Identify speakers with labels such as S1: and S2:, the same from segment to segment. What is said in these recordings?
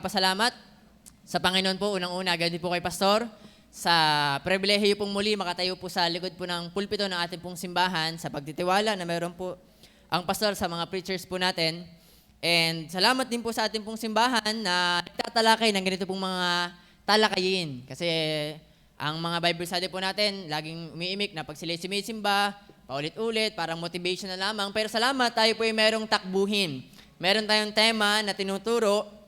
S1: Pasalamat sa Panginoon po, unang-una, agad po kay Pastor, sa pribilehiyo pong muli makatayo po sa likod po ng pulpito ng ating pong simbahan sa pagtitiwala na mayroon po ang Pastor sa mga preachers po natin. And salamat din po sa ating pong simbahan na nagtatalakay ng ganito pong mga talakayin. Kasi ang mga Bible study po natin, laging umiimik na pag sila sumisimba, paulit-ulit, parang motivation na lamang. Pero salamat, tayo po ay merong takbuhin. Meron tayong tema na tinuturo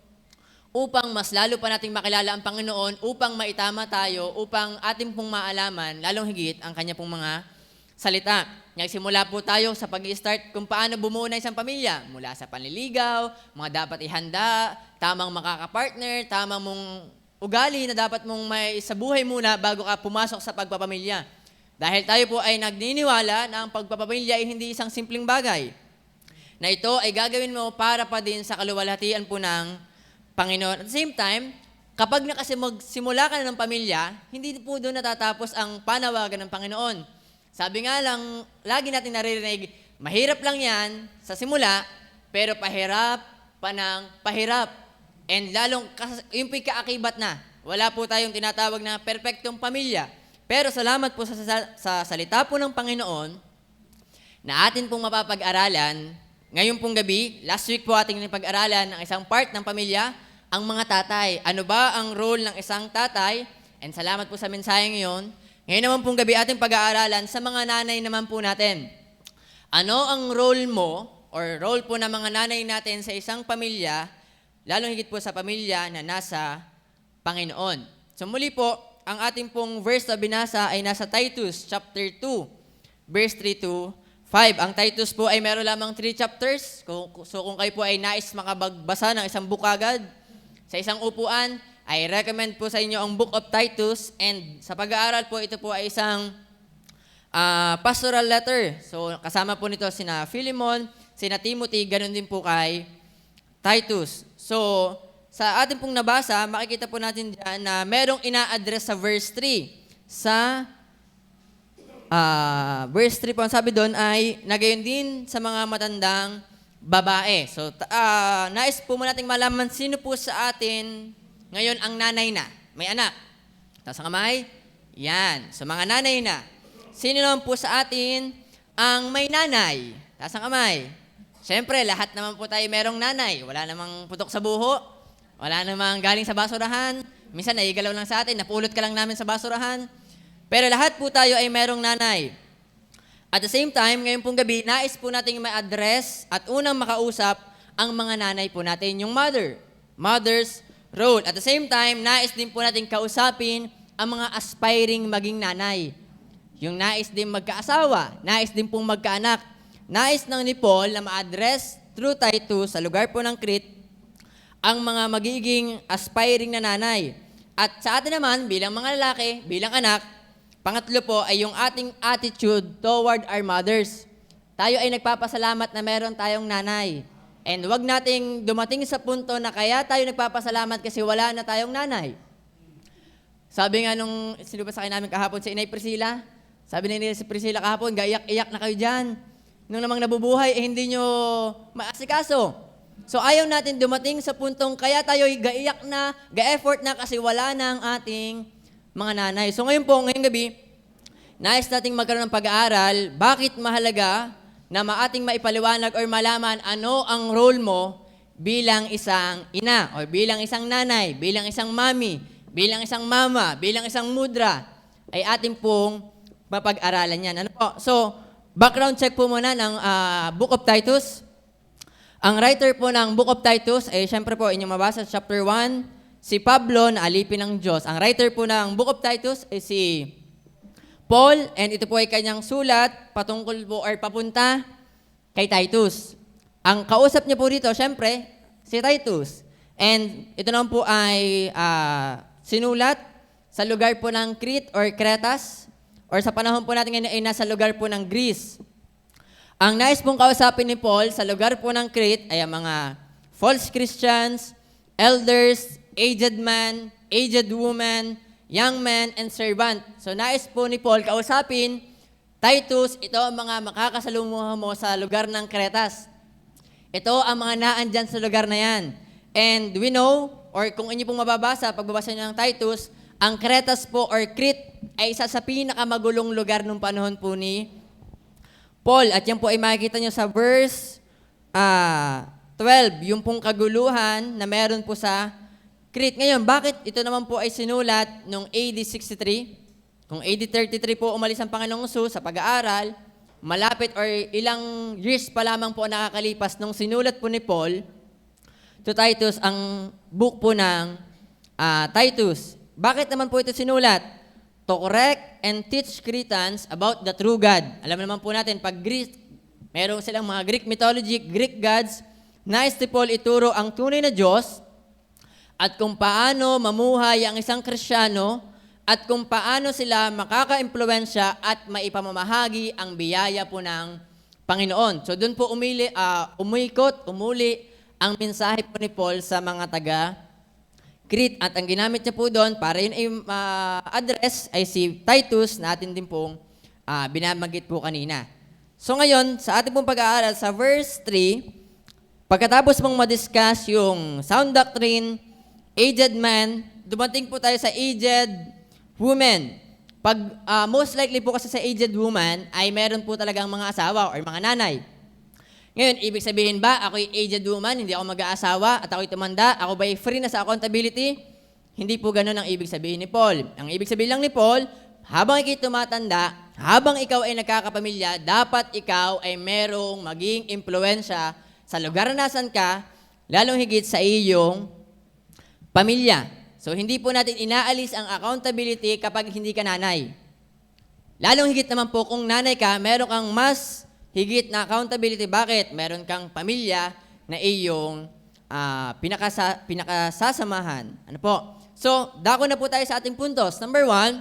S1: upang mas lalo pa nating makilala ang Panginoon, upang maitama tayo, upang ating pong maalaman, lalong higit, ang kanya pong mga salita. Nagsimula po tayo sa pag-i-start kung paano bumuo na isang pamilya. Mula sa panliligaw, mga dapat ihanda, tamang makakapartner, tamang mong ugali na dapat mong may sa buhay muna bago ka pumasok sa pagpapamilya. Dahil tayo po ay nagniniwala na ang pagpapamilya ay hindi isang simpleng bagay. Na ito ay gagawin mo para pa din sa kaluwalhatian po ng Panginoon. At the same time, kapag magsimula ka na ng pamilya, hindi po doon natatapos ang panawagan ng Panginoon. Sabi nga lang, lagi natin naririnig, mahirap lang yan sa simula, pero pahirap pa ng pahirap. And lalong, yung kaakibat na, wala po tayong tinatawag na perfectong pamilya. Pero salamat po sa salita po ng Panginoon na atin pong mapapag-aralan. Ngayon pong gabi, last week po ating pag-aralan ng isang part ng pamilya, ang mga tatay. Ano ba ang role ng isang tatay? And salamat po sa mensaheng ngayon. Ngayon naman pong gabi ating pag-aaralan sa mga nanay naman po natin. Ano ang role mo or role po ng mga nanay natin sa isang pamilya, lalong higit po sa pamilya na nasa Panginoon? So muli po, ang ating pong verse na binasa ay nasa Titus chapter 2, verse 3 to 5. Ang Titus po ay meron lamang 3 chapters. So kung kayo po ay nais makabagbasa ng isang book agad, sa isang upuan, I recommend po sa inyo ang Book of Titus. And sa pag-aaral po, ito po ay isang pastoral letter. So kasama po nito sina Philemon, sina Timothy, ganun din po kay Titus. So sa ating pong nabasa, makikita po natin dyan na merong ina-address sa verse 3. Sa verse 3 po, ang sabi doon ay, nagayon din sa mga matandang babae. So, nais po mo nating malaman sino po sa atin ngayon ang nanay na, may anak. Taas ang kamay. Yan. So, mga nanay na. Sino naman po sa atin ang may nanay? Taas ang kamay. Siyempre, lahat naman po tayo merong nanay. Wala namang putok sa buho. Wala namang galing sa basurahan. Minsan, naigalaw lang sa atin. Napulot ka lang namin sa basurahan. Pero lahat po tayo ay merong nanay. At the same time, ngayon pong gabi, nais po natin ma-address at unang makausap ang mga nanay po natin, yung mother's role. At the same time, nais din po natin kausapin ang mga aspiring maging nanay. Yung nais din magkaasawa, nais din pong magkaanak. Nais ng ni Paul na ma-address through Titus sa lugar po ng Crete ang mga magiging aspiring na nanay. At sa atin naman, bilang mga lalaki, bilang anak, pangatlo po ay yung ating attitude toward our mothers. Tayo ay nagpapasalamat na meron tayong nanay. And wag nating dumating sa punto na kaya tayo nagpapasalamat kasi wala na tayong nanay. Sabi nga nung sinubasakay namin kahapon sa Inay Priscilla, sabi na nila si Priscilla kahapon, gaiyak-iyak na kayo dyan. Nung namang nabubuhay, hindi nyo maasikaso. So ayaw natin dumating sa puntong kaya tayo gaiyak na, ga-effort na kasi wala na ang ating mga nanay. So ngayon po, ngayong gabi, nais nating magkaroon ng pag-aaral, bakit mahalaga na maating maipaliwanag or malaman ano ang role mo bilang isang ina o bilang isang nanay, bilang isang mami, bilang isang mama, bilang isang mudra, ay ating pong mapag-aralan yan. Ano po? So, background check po muna ng Book of Titus. Ang writer po ng Book of Titus, ay syempre po inyong mabasa chapter 1, si Pablo na alipin ng Diyos. Ang writer po ng Book of Titus ay si Paul, and ito po ay kanyang sulat patungkol po or papunta kay Titus. Ang kausap niya po dito, syempre, si Titus. And ito naman po ay sinulat sa lugar po ng Crete or Cretas, or sa panahon po natin ngayon ay nasa lugar po ng Greece. Ang nais pong kausapin ni Paul sa lugar po ng Crete ay ang mga false Christians, elders, aged man, aged woman, young man, and servant. So nais po ni Paul kausapin, Titus, ito ang mga makakasalumuha mo sa lugar ng Cretas. Ito ang mga naandyan sa lugar na yan. And we know or kung inyo pong mababasa, pagbabasa niyo ng Titus, ang Cretas po or Crete ay isa sa pinakamagulong lugar nung panahon po ni Paul. At yan po ay makikita niyo sa verse 12, yung pong kaguluhan na meron po sa Crete. Ngayon, bakit ito naman po ay sinulat noong AD 63? Kung AD 33 po umalis ang Panginoong Hesus sa pag-aaral, malapit or ilang years pa lamang po nakakalipas nung sinulat po ni Paul to Titus ang book po ng Titus. Bakit naman po ito sinulat? To correct and teach Cretans about the true God. Alam naman po natin, pag Greek, meron silang mga Greek mythology, Greek gods, nais ni Paul ituro ang tunay na Diyos at kung paano mamuhay ang isang Kristiyano at kung paano sila makaka-impluwensya at maipamamahagi ang biyaya po ng Panginoon. So doon po umuli ang mensahe po ni Paul sa mga taga-Crete. At ang ginamit niya po doon para yun ay address ay si Titus na atin din pong binamagit po kanina. So ngayon, sa ating pong pag-aaral sa verse 3, pagkatapos mong madiscuss yung sound doctrine, aged man, dumating po tayo sa aged woman. Pag most likely po kasi sa aged woman ay meron po talagang mga asawa or mga nanay. Ngayon, ibig sabihin ba ako'y aged woman, hindi ako mag-aasawa at ako'y tumanda, ako ba'y free na sa accountability? Hindi po ganun ang ibig sabihin ni Paul. Ang ibig sabihin lang ni Paul, habang ikay tumatanda, habang ikaw ay nagkakapamilya, dapat ikaw ay merong maging impluwensya sa lugar na nasan ka, lalong higit sa iyong pamilya. So, hindi po natin inaalis ang accountability kapag hindi ka nanay. Lalong higit naman po kung nanay ka, meron kang mas higit na accountability. Bakit? Meron kang pamilya na iyong pinakasasamahan. Ano po? So, dako na po tayo sa ating puntos. Number 1,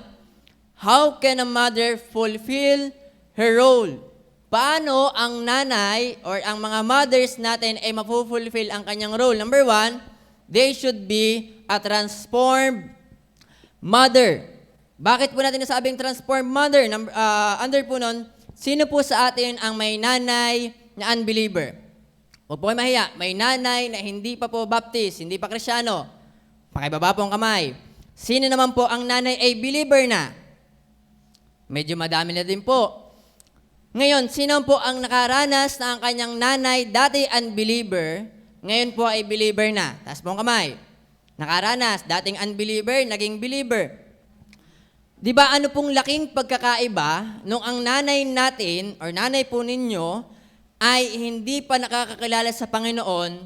S1: how can a mother fulfill her role? Paano ang nanay or ang mga mothers natin ay mapufulfill ang kanyang role? Number 1, they should be a transformed mother. Bakit po natin nasabing transformed mother? Under po nun, sino po sa atin ang may nanay na unbeliever? Huwag po kayo mahiya. May nanay na hindi pa po baptist, hindi pa Kristiyano. Pakibaba po ang kamay. Sino naman po ang nanay ay believer na? Medyo madami na din po. Ngayon, sino po ang nakaranas na ang kanyang nanay dati unbeliever, ngayon po ay believer na? Taas po ang kamay. Nakaranas, dating unbeliever, naging believer. Di ba ano pong laking pagkakaiba nung ang nanay natin or nanay po ninyo ay hindi pa nakakakilala sa Panginoon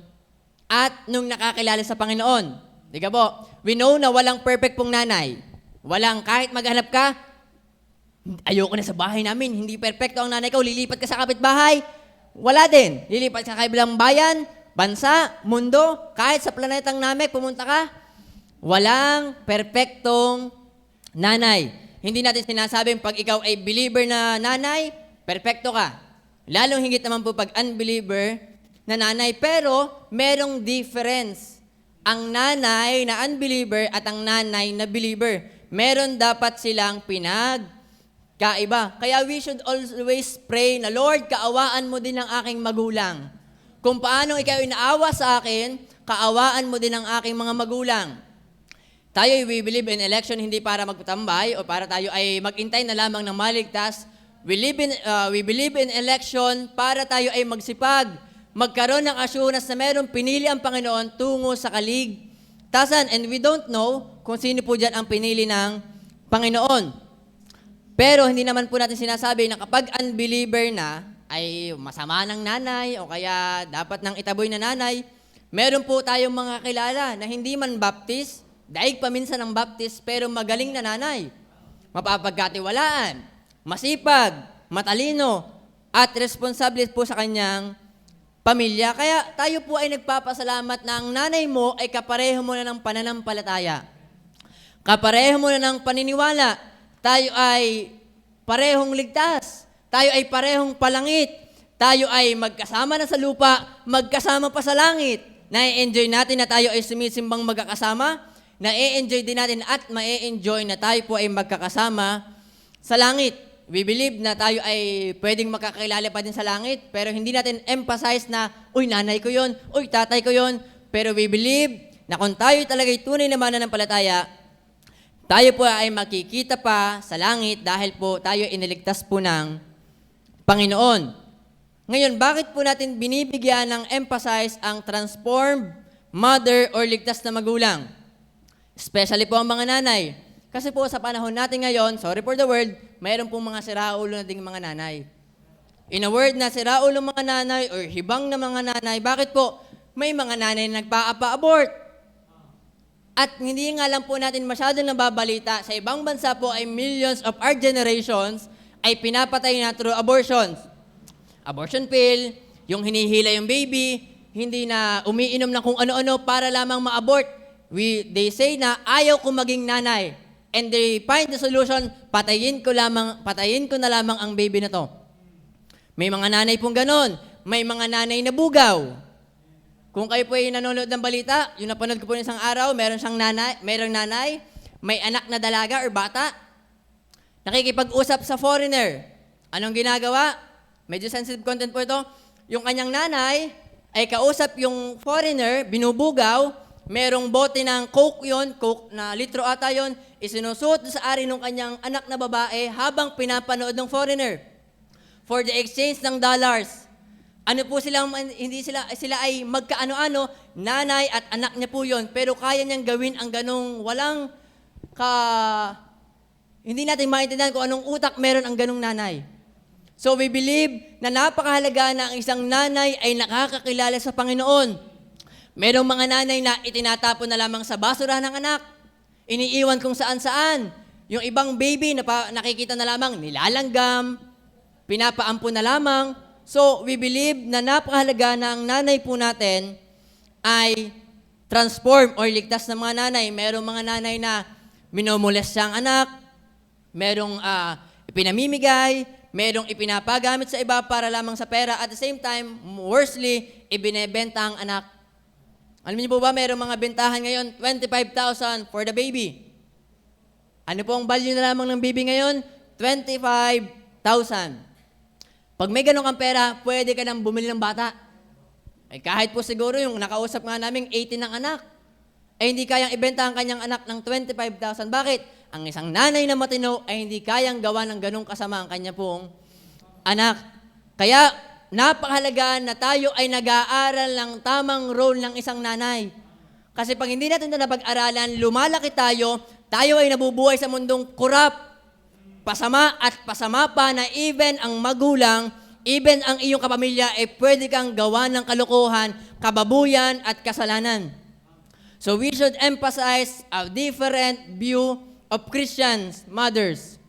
S1: at nung nakakilala sa Panginoon? Di ka po? We know na walang perfect pong nanay. Walang kahit maghanap ka, ayoko na sa bahay namin, hindi perfecto ang nanay ko, lilipat ka sa kapitbahay. Wala din. Lilipat ka sa kabilang bayan, bansa, mundo, kahit sa planetang Namek, pumunta ka. Walang perfectong nanay. Hindi natin sinasabing pag ikaw ay believer na nanay, perfecto ka. Lalong higit naman po pag unbeliever na nanay. Pero merong difference. Ang nanay na unbeliever at ang nanay na believer. Meron dapat silang pinagkaiba. Kaya we should always pray na, Lord, kaawaan mo din ang aking magulang. Kung paano ikaw inaawa sa akin, kaawaan mo din ang aking mga magulang. Tayo we believe in election hindi para magtambay o para tayo ay magintay na lamang ng maligtas. We believe in election para tayo ay magsipag, magkaroon ng assurance na merong pinili ang Panginoon tungo sa kaligtasan. And we don't know kung sino po dyan ang pinili ng Panginoon. Pero hindi naman po natin sinasabi na kapag unbeliever na, ay masama ng nanay o kaya dapat ng itaboy na nanay. Meron po tayong mga kilala na hindi man baptist, daig pa minsan ng baptist, pero magaling na nanay. Mapapagkatiwalaan, masipag, matalino, at responsable po sa kanyang pamilya. Kaya tayo po ay nagpapasalamat na ang nanay mo ay kapareho mo na ng pananampalataya. Kapareho mo na ng paniniwala. Tayo ay parehong ligtas. Tayo ay parehong palangit. Tayo ay magkasama na sa lupa, magkasama pa sa langit. Na-enjoy natin na tayo ay sumisimbang magkakasama. Na-enjoy din natin at ma-enjoy na tayo po ay magkakasama sa langit. We believe na tayo ay pwedeng makakilala pa din sa langit, pero hindi natin emphasize na, uy, nanay ko yon, uy, tatay ko yon. Pero we believe na kung tayo talaga'y tunay na mananampalataya, tayo po ay makikita pa sa langit dahil po tayo iniligtas po ng Panginoon. Ngayon, bakit po natin binibigyan ng emphasize ang transformed mother or ligtas na magulang? Especially po ang mga nanay. Kasi po sa panahon natin ngayon, sorry for the word, mayroon pong mga siraulo na ding mga nanay. In a word na siraulo mga nanay or hibang na mga nanay, bakit po? May mga nanay na nagpa-abort. At hindi nga lang po natin masyadong nababalita, sa ibang bansa po ay millions of our generations ay pinapatay na through abortions. Abortion pill, yung hinihila yung baby, hindi na umiinom ng kung ano-ano para lamang ma-abort. They say na ayaw ko maging nanay. And they find the solution, patayin ko na lamang ang baby na to. May mga nanay pong ganon. May mga nanay na bugaw. Kung kayo po ay nanonood ng balita, yung napanood ko po isang araw, merong nanay, may anak na dalaga or bata, nakikipag-usap sa foreigner. Anong ginagawa? Medyo sensitive content po ito. Yung kanyang nanay ay kausap yung foreigner, binubugaw, merong bote ng Coke yon, Coke na litro ata yon, isinusuot sa ari ng kanyang anak na babae habang pinapanood ng foreigner for the exchange ng dollars. Ano po sila ay magkaano-ano, nanay at anak niya po yon, pero kaya niyang gawin ang ganong walang hindi natin maintindihan kung anong utak meron ang ganong nanay. So we believe na napakahalaga na ang isang nanay ay nakakakilala sa Panginoon. Merong mga nanay na itinatapon na lamang sa basurahan ng anak, iniiwan kung saan-saan. Yung ibang baby na nakikita na lamang nilalanggam, pinapaampon na lamang. So we believe na napakahalaga na ang nanay po natin ay transform or ligtas na mga nanay. Merong mga nanay na minomoles siyang anak, merong ipinamimigay, merong ipinapagamit sa iba para lamang sa pera. At the same time, worstly, ibinebenta ang anak. Alam niyo po ba, merong mga bentahan ngayon, 25,000 for the baby. Ano po ang value na lamang ng baby ngayon? 25,000. Pag may ganun kang pera, pwede ka nang bumili ng bata. Eh kahit po siguro yung nakausap nga namin, 18 ng anak. Eh hindi kayang ibenta ang kanyang anak ng 25,000. Bakit? Ang isang nanay na matino ay hindi kayang gawa ng ganung kasama ang kanya pong anak. Kaya napakahalaga na tayo ay nag-aaral ng tamang role ng isang nanay. Kasi pag hindi natin ito napag-aralan, lumalaki tayo ay nabubuhay sa mundong kurap, pasama at pasama pa na even ang magulang, even ang iyong kapamilya ay pwede kang gawa ng kalokohan, kababuyan at kasalanan. So we should emphasize a different view of Christians, mothers.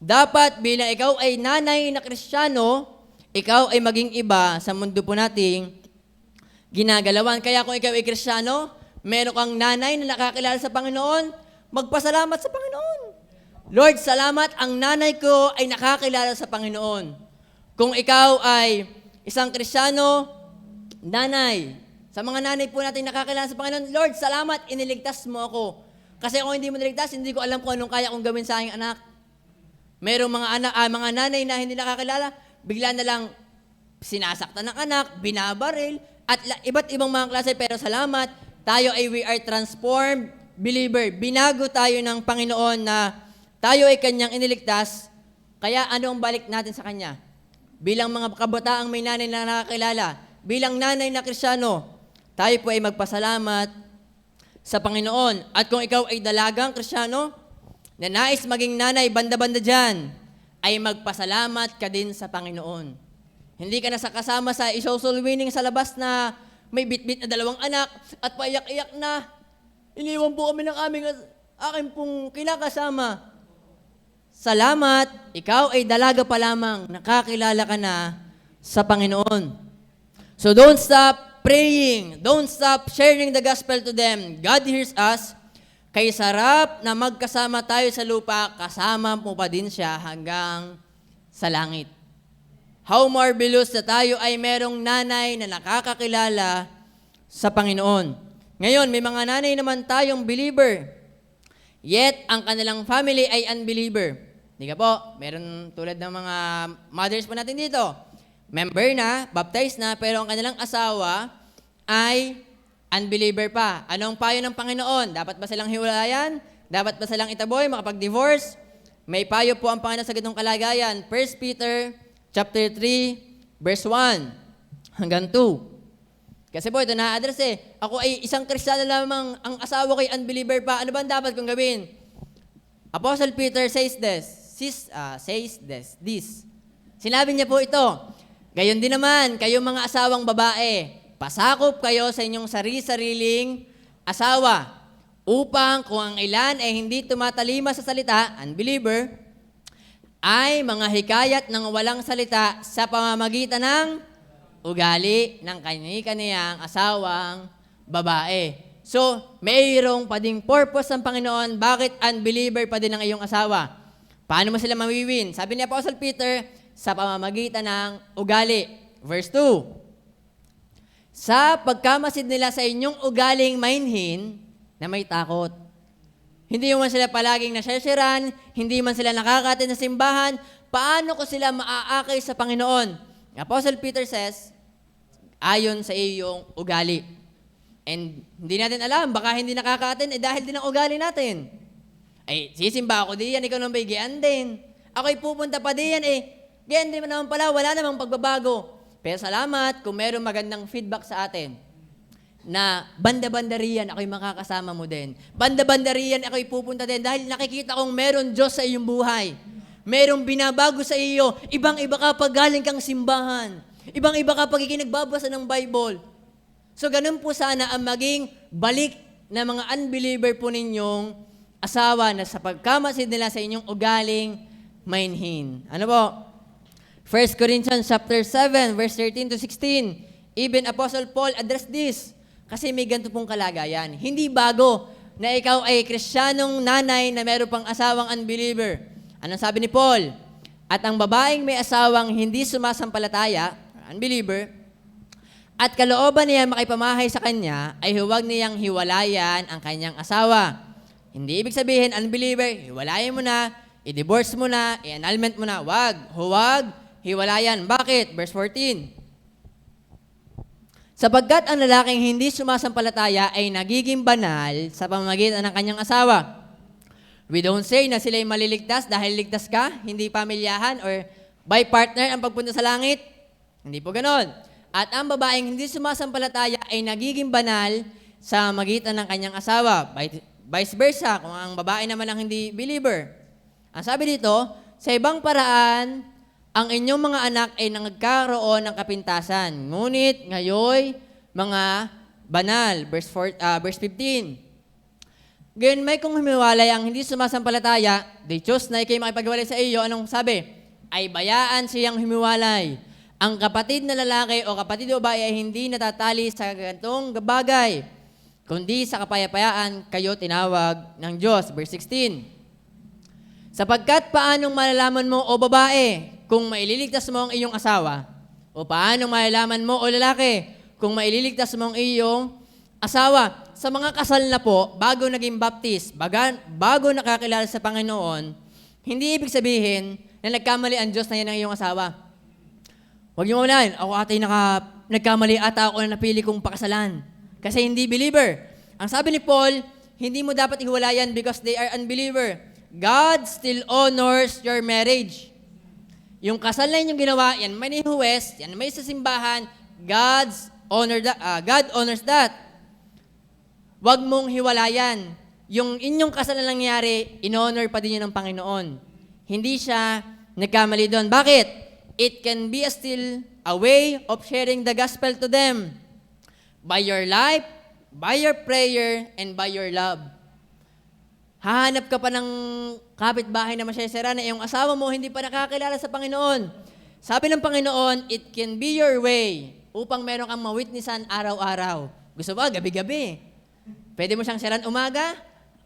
S1: Dapat bilang ikaw ay nanay na Kristiyano, ikaw ay maging iba sa mundo po nating ginagalawan. Kaya kung ikaw ay Kristiyano, meron kang nanay na nakakilala sa Panginoon, magpasalamat sa Panginoon. Lord, salamat, ang nanay ko ay nakakilala sa Panginoon. Kung ikaw ay isang Kristiyano, nanay, sa mga nanay po natin nakakilala sa Panginoon, Lord, salamat, iniligtas mo ako. Kasi kung hindi mo niligtas, hindi ko alam kung anong kaya kong gawin sa aking anak. Merong mga nanay na hindi nakakilala, bigla na lang sinasaktan ng anak, binabaril, at iba't ibang mga klase. Pero salamat, we are transformed believer. Binago tayo ng Panginoon na tayo ay Kanyang iniligtas. Kaya ano ang balik natin sa Kanya? Bilang mga kabataang may nanay na nakakilala, bilang nanay na Kristiyano, tayo po ay magpasalamat sa Panginoon. At kung ikaw ay dalagang Kristiyano, na nais maging nanay banda-banda dyan, ay magpasalamat ka din sa Panginoon. Hindi ka na kasama sa social winning sa labas na may bit-bit na 2 anak at paiyak-iyak na. Iniwan po kami ng aking pong kinakasama. Salamat, ikaw ay dalaga pa lamang, nakakilala ka na sa Panginoon. So don't stop praying. Don't stop sharing the gospel to them. God hears us. Kay sarap na magkasama tayo sa lupa, kasama mo pa din siya hanggang sa langit. How marvelous na tayo ay merong nanay na nakakakilala sa Panginoon. Ngayon, may mga nanay naman tayong believer. Yet, ang kanilang family ay unbeliever. Di ka po? Meron tulad ng mga mothers po natin dito. Member na, baptized na, pero ang kanilang asawa ay unbeliever pa. Anong payo ng Panginoon? Dapat ba silang hiwalayan? Dapat ba silang itaboy, makapag-divorce? May payo po ang Panginoon sa ganitong kalagayan. 1 Peter chapter 3, verse 1 hanggang 2. Kasi po, ito na-address Ako ay isang Kristiyano lamang, ang asawa ko ay unbeliever pa. Ano ba ang dapat kong gawin? Apostle Peter says this. Sinabi niya po ito, gayon din naman, kayong mga asawang babae, pasakop kayo sa inyong sarili-sariling asawa, upang kung ang ilan ay hindi tumatalima sa salita, unbeliever, ay mga hikayat ng walang salita sa pamamagitan ng ugali ng kani-kaniyang asawang babae. So, mayroong pa ding purpose ng Panginoon, bakit unbeliever pa din ang iyong asawa? Paano mo sila mawiwin? Sabi ni Apostle Peter, sa pamamagitan ng ugali. Verse 2, sa pagkamasid nila sa inyong ugaling mainhin na may takot. Hindi man sila palaging nasyasyaran, hindi man sila nakakatin sa simbahan, paano ko sila maaakay sa Panginoon? Apostle Peter says, ayon sa iyong ugali. And hindi natin alam, baka hindi nakaka-attend, dahil din ang ugali natin. Ay, sisimba ako diyan, ikaw naman bigyan din. Ako'y pupunta pa diyan, ganyan din naman pala, wala namang pagbabago. Pero salamat kung meron magandang feedback sa atin na banda-bandariyan, ako'y makakasama mo din. Banda-bandariyan, ako'y pupunta din dahil nakikita kong meron Diyos sa iyong buhay. Merong binabago sa iyo. Ibang-iba ka pag galing kang simbahan. Ibang-iba ka pag ikinagbabasa ng Bible. So, ganun po sana ang maging balik na mga unbeliever po ninyong asawa na sa pagkamasid nila sa inyong ugaling mainhin. Ano po? 1 Corinthians chapter 7, verse 13 to 16. Even Apostle Paul addressed this. Kasi may ganito pong kalagayan. Hindi bago na ikaw ay Kristiyanong nanay na meron pang asawang unbeliever. Anong sabi ni Paul? At ang babaeng may asawang hindi sumasampalataya, unbeliever, at kalooban niya makipamahay sa kanya, ay huwag niyang hiwalayan ang kanyang asawa. Hindi ibig sabihin, unbeliever, hiwalayan mo na, i-divorce mo na, i-annulment mo na. Huwag hiwalayan. Bakit? Verse 14. Sapagkat ang lalaking hindi sumasampalataya ay nagiging banal sa pamamagitan ng kanyang asawa. We don't say na sila'y maliligtas dahil ligtas ka, hindi pamilyahan or by partner ang pagpunta sa langit. Hindi po ganon. At ang babaeng hindi sumasampalataya ay nagiging banal sa magitan ng kanyang asawa. Vice versa, kung ang babae naman ang hindi believer. Ang sabi dito, sa ibang paraan, ang inyong mga anak ay nagkaroon ng kapintasan. Ngunit ngayon, mga banal. Verse 15. Ngayon, may kung humiwalay ang hindi sumasampalataya, they chose na ikay makipaghiwalay sa iyo, anong sabi? Ay bayaan siyang humiwalay. Ang kapatid na lalaki o kapatid o babae ay hindi natatali sa ganitong bagay, kundi sa kapayapaan kayo tinawag ng Diyos. Verse 16. Sapagkat paanong malalaman mo o babae kung maililigtas mo ang iyong asawa? O paanong malalaman mo o lalaki kung maililigtas mo ang iyong asawa? Sa mga kasal na po, bago naging baptist, bago nakakilala sa Panginoon, hindi ibig sabihin na nagkamali ang Diyos na yan ang iyong asawa. Huwag niyo maunahin, ako atay nagkamali ata ako na napili kong pakasalan. Kasi hindi believer. Ang sabi ni Paul, hindi mo dapat ihiwalayan because they are unbeliever. God still honors your marriage. Yung kasal na inyong ginawa, yan may nihuwes, yan may sa simbahan, God honors that. Huwag mong hiwalayan. Yung inyong kasal na nangyari, in-honor pa din yun ng Panginoon. Hindi siya nagkamali doon. Bakit? It can be still a way of sharing the gospel to them. By your life, by your prayer, and by your love. Hahanap ka pa ng kapitbahay na masyasara na yung asawa mo hindi pa nakakilala sa Panginoon. Sabi ng Panginoon, it can be your way upang meron kang mawitnessan araw-araw. Gusto ba? Gabi-gabi. Pwede mo siyang siran umaga,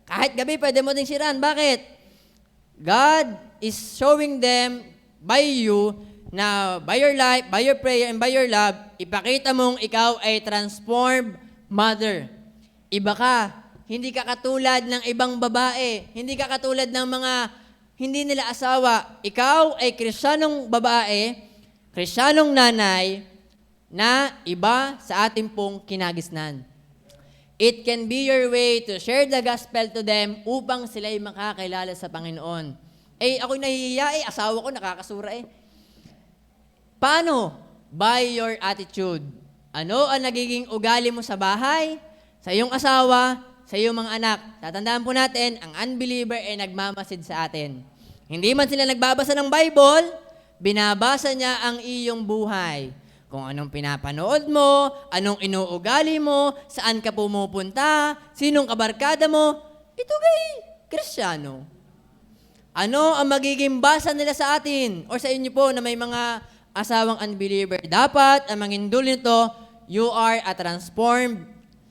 S1: kahit gabi pwede mo ding siran. Bakit? God is showing them by you na by your life, by your prayer, and by your love, ipakita mong ikaw ay transformed mother. Iba ka. Hindi ka katulad ng ibang babae. Hindi ka katulad ng mga hindi nila asawa. Ikaw ay Kristiyanong babae, Kristiyanong nanay, na iba sa ating pong kinagisnan. It can be your way to share the gospel to them upang sila'y makakilala sa Panginoon. Ako'y nahihiya asawa ko nakakasura Paano? By your attitude. Ano ang nagiging ugali mo sa bahay, sa iyong asawa, sa iyong mga anak? Tatandaan po natin, ang unbeliever ay nagmamasid sa atin. Hindi man sila nagbabasa ng Bible, binabasa niya ang iyong buhay. Kung anong pinapanood mo, anong inuugali mo, saan ka pumupunta, sinong kabarkada mo, ito kay Kristiyano. Ano ang magiging basa nila sa atin? O sa inyo po na may mga asawang unbeliever? Dapat ang mangindol nito, you are a transformed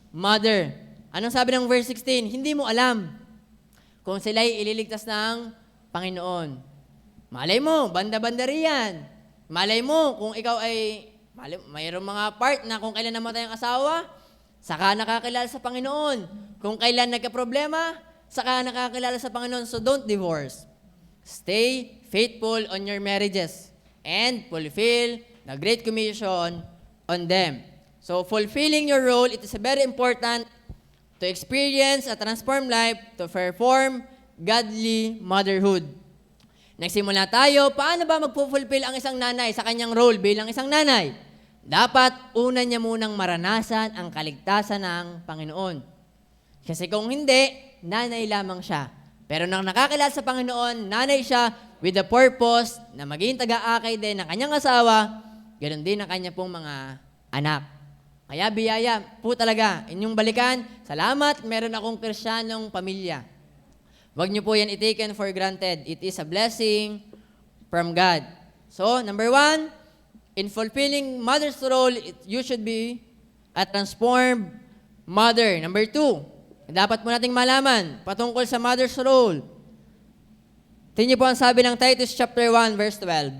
S1: mother. Anong sabi ng verse 16? Hindi mo alam kung sila'y ililigtas ng Panginoon. Malay mo, banda-banda riyan. Malay mo, kung ikaw ay mayroong mga part na kung kailan namatay ang asawa, saka nakakilala sa Panginoon. Kung kailan nagka-problema, saka nakakilala sa Panginoon. So don't divorce. Stay faithful on your marriages and fulfill the Great Commission on them. So fulfilling your role, it is very important to experience a transformed life, to perform godly motherhood. Nagsimula tayo, paano ba magpo-fulfill ang isang nanay sa kanyang role bilang isang nanay? Dapat una niya munang maranasan ang kaligtasan ng Panginoon. Kasi kung hindi, nanay lamang siya. Pero nang nakakilala sa Panginoon, nanay siya with the purpose na maging taga-akay din ng kanyang asawa, ganoon din ang kanya pong mga anak. Kaya biyaya po talaga, inyong balikan, salamat, meron akong Kristiyanong pamilya. Huwag niyo po yan i-taken for granted. It is a blessing from God. So, number 1, in fulfilling mother's role, you should be a transformed mother. Number 2, dapat po nating malaman patungkol sa mother's role. Tingnan niyo po ang sabi ng Titus chapter 1, verse 12.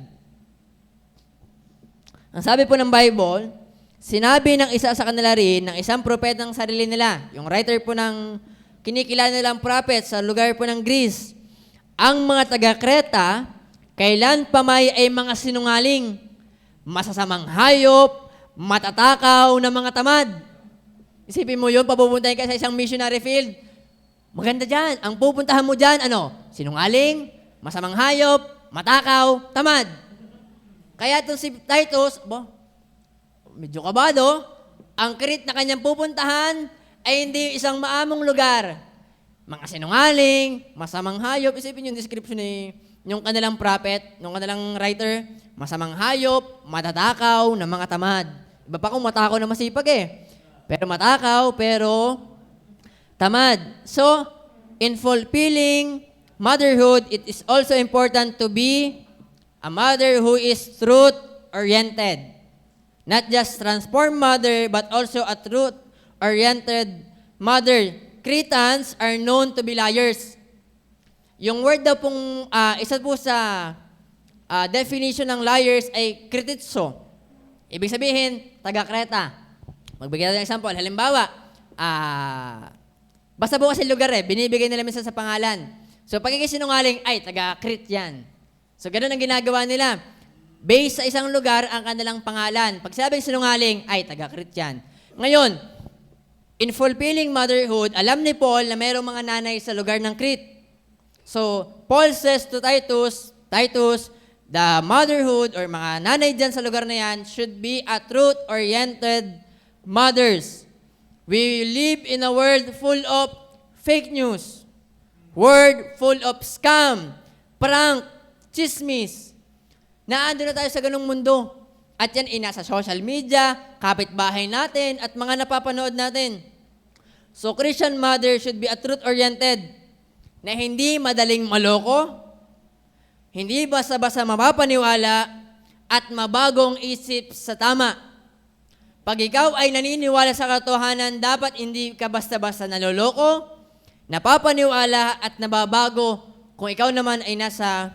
S1: Ang sabi po ng Bible, sinabi ng isa sa kanila rin, ng isang propeta ng sarili nila, yung writer po ng kinikilala nilang prophet sa lugar po ng Greece, ang mga taga-Kreta, kailan pa may ay mga sinungaling, masasamang hayop, matatakaw na mga tamad. Isipin mo yun, papupuntahin ka sa isang missionary field. Maganda dyan. Ang pupuntahan mo dyan, sinungaling, masamang hayop, matakaw, tamad. Kaya itong si Titus, medyo kabado, ang Crete na kanyang pupuntahan ay hindi isang maamong lugar. Mga sinungaling, masamang hayop. Isipin yung description yung kanilang prophet, yung kanilang writer, masamang hayop, matatakaw na mga tamad. Iba pa kung matakaw na masipag Pero matakaw, pero tamad. So, in fulfilling motherhood, it is also important to be a mother who is truth-oriented. Not just transformed mother, but also a truth-oriented mother. Cretans are known to be liars. Yung word daw pong, isa po sa definition ng liars ay krititso. Ibig sabihin, taga-Kreta. Magbigay natin ng example. Halimbawa, basta po kasi lugar binibigay nila minsan sa pangalan. So, pagkikisinungaling, ay, taga-Crete yan. So, ganun ang ginagawa nila. Based sa isang lugar ang kanilang pangalan. Pag sabing sinungaling, ay, taga-Crete yan. Ngayon, in fulfilling motherhood, alam ni Paul na mayroong mga nanay sa lugar ng Crete. So, Paul says to Titus, the motherhood or mga nanay dyan sa lugar na yan should be a truth-oriented mothers. We live in a world full of fake news. World full of scam, prank, chismis. Naando na tayo sa ganung mundo. At yan nasa social media, kapitbahay natin, at mga napapanood natin. So, Christian mother should be a truth-oriented na hindi madaling maloko, hindi basta-basta mapapaniwala, at mabagong isip sa tama. Pag ikaw ay naniniwala sa katotohanan, dapat hindi ka basta-basta naloloko, napapaniwala at nababago kung ikaw naman ay nasa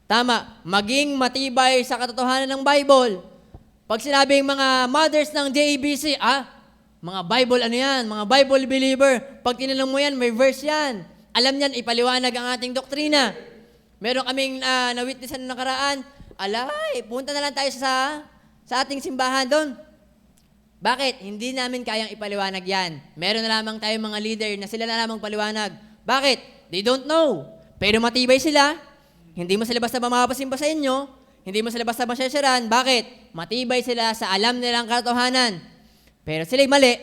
S1: tama. Maging matibay sa katotohanan ng Bible. Pag sinabing mga mothers ng JABC, mga Bible yan, mga Bible believer. Pag tinanong mo yan, may verse yan. Alam niyan, ipaliwanag ang ating doktrina. Meron kaming na-witnessan na nakaraan. Alay, punta na lang tayo sa ating simbahan doon. Bakit? Hindi namin kayang ipaliwanag yan. Meron na lamang tayong mga leader na sila na lamang paliwanag. Bakit? They don't know. Pero matibay sila. Hindi mo sila basta mamapasimba sa inyo. Hindi mo sila basta masyasyaran. Bakit? Matibay sila sa alam nilang katotohanan. Pero sila'y mali.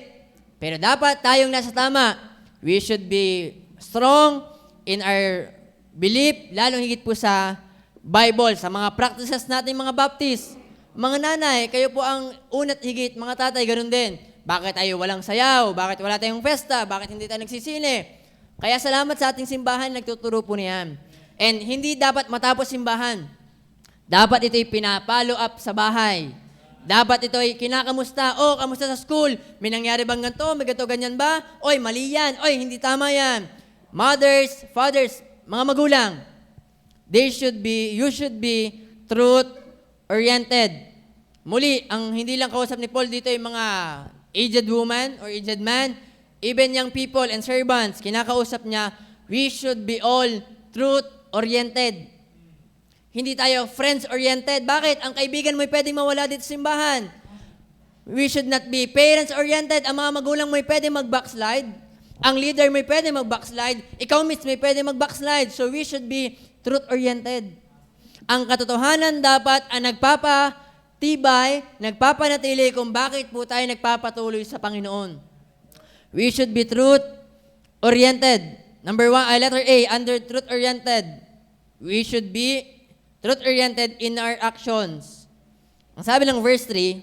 S1: Pero dapat tayong nasa tama. We should be strong in our belief, lalong higit po sa Bible, sa mga practices natin mga Baptist. Mga nanay, kayo po ang unat higit, mga tatay, ganun din. Bakit tayo walang sayaw? Bakit wala tayong festa? Bakit hindi tayo nagsisine? Kaya salamat sa ating simbahan, nagtuturo po niyan. And hindi dapat matapos simbahan. Dapat ito'y pinapalo up sa bahay. Dapat ito'y kinakamusta. Oh, kamusta sa school? May nangyari bang ganito? May ganito ganyan ba? Oy, mali yan. Oy, hindi tama yan. Mothers, fathers, mga magulang, you should be truth-oriented. Muli, ang hindi lang kausap ni Paul dito ay mga aged woman or aged man, even young people and servants, kinakausap niya, we should be all truth-oriented. Hindi tayo friends-oriented. Bakit? Ang kaibigan mo'y pwedeng mawala dito sa simbahan. We should not be parents-oriented. Ang mga magulang mo'y pwedeng mag-backslide. Ang leader mo'y pwedeng mag-backslide. Ikaw mismo mo'y pwedeng mag-backslide. So we should be truth-oriented. Ang katotohanan dapat ang nagpapatibay, nagpapanatili kung bakit po tayo nagpapatuloy sa Panginoon. We should be truth-oriented. Letter A, under truth-oriented. We should be truth-oriented in our actions. Ang sabi ng verse 3,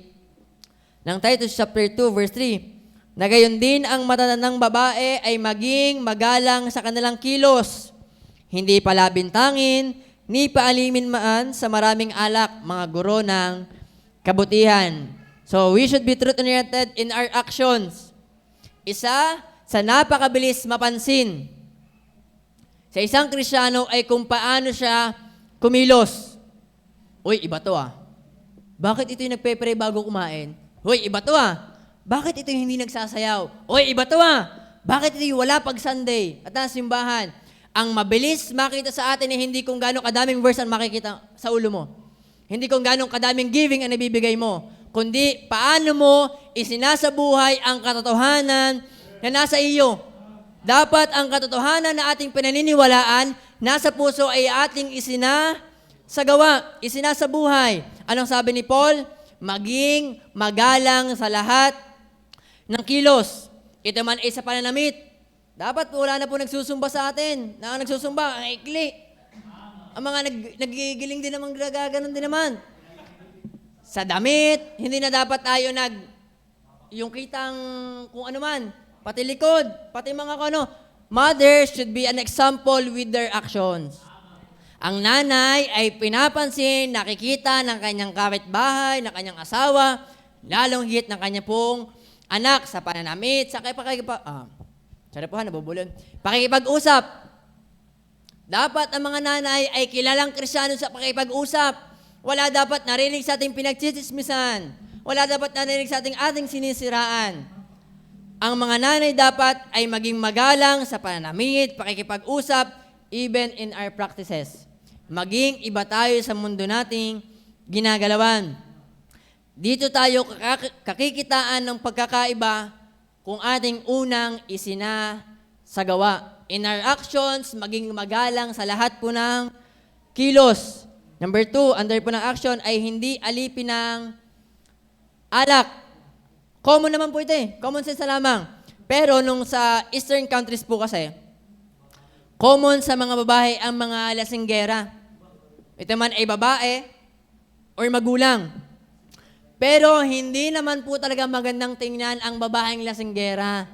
S1: ng Titus chapter 2, verse 3, na gayon din ang matatandang babae ay maging magalang sa kanilang kilos, hindi palabintangin, ni paalimin man sa maraming alak, mga guro ng kabutihan. So, we should be truth-oriented in our actions. Isa, sa napakabilis mapansin sa isang Kristiyano ay kung paano siya kumilos. Uy, iba to ah. Bakit ito yung nagpe-pray bago kumain? Uy, iba to ah. Bakit ito yung hindi nagsasayaw? Uy, iba to ah. Bakit ito yung wala pag Sunday at nasa simbahan? Ang mabilis makita sa atin ay hindi kung gano'ng kadaming verse ang makikita sa ulo mo. Hindi kung gano'ng kadaming giving ang nabibigay mo. Kundi paano mo isinasabuhay ang katotohanan na nasa iyo. Dapat ang katotohanan na ating pinaniniwalaan nasa puso ay ating isinasabuhay. Anong sabi ni Paul? Maging magalang sa lahat ng kilos. Ito man ay sa pananamit. Dapat wala na po nagsusumba sa atin. Na ang nagsusumba, ang ikli. Ang mga nagigiling din naman, gaganon din naman. Sa damit, hindi na dapat tayo yung kitang kung ano man, pati likod, pati mga ano. Mothers should be an example with their actions. Ang nanay ay pinapansin, nakikita ng kanyang kapitbahay, ng kanyang asawa, lalong higit ng kanyang pong anak sa pananamit, sa pakikipag-usap. Dapat ang mga nanay ay kilalang Kristiyano sa pakikipag-usap. Wala dapat narinig sa ating pinagtsitsismisan. Wala dapat narinig sa ating sinisiraan. Ang mga nanay dapat ay maging magalang sa pananamit, pakikipag-usap, even in our practices. Maging iba tayo sa mundo nating ginagalawan. Dito tayo kakikitaan ng pagkakaiba kung ating unang isinasagawa. In our actions, maging magalang sa lahat po ng kilos. Number 2, under po ng action ay hindi alipin ng alak. Common naman po ito eh. Common sense na lamang. Pero nung sa Eastern countries po kasi, common sa mga babae ang mga lasinggera. Ito man ay babae or magulang. Pero hindi naman po talaga magandang tingnan ang babaeng lasinggera.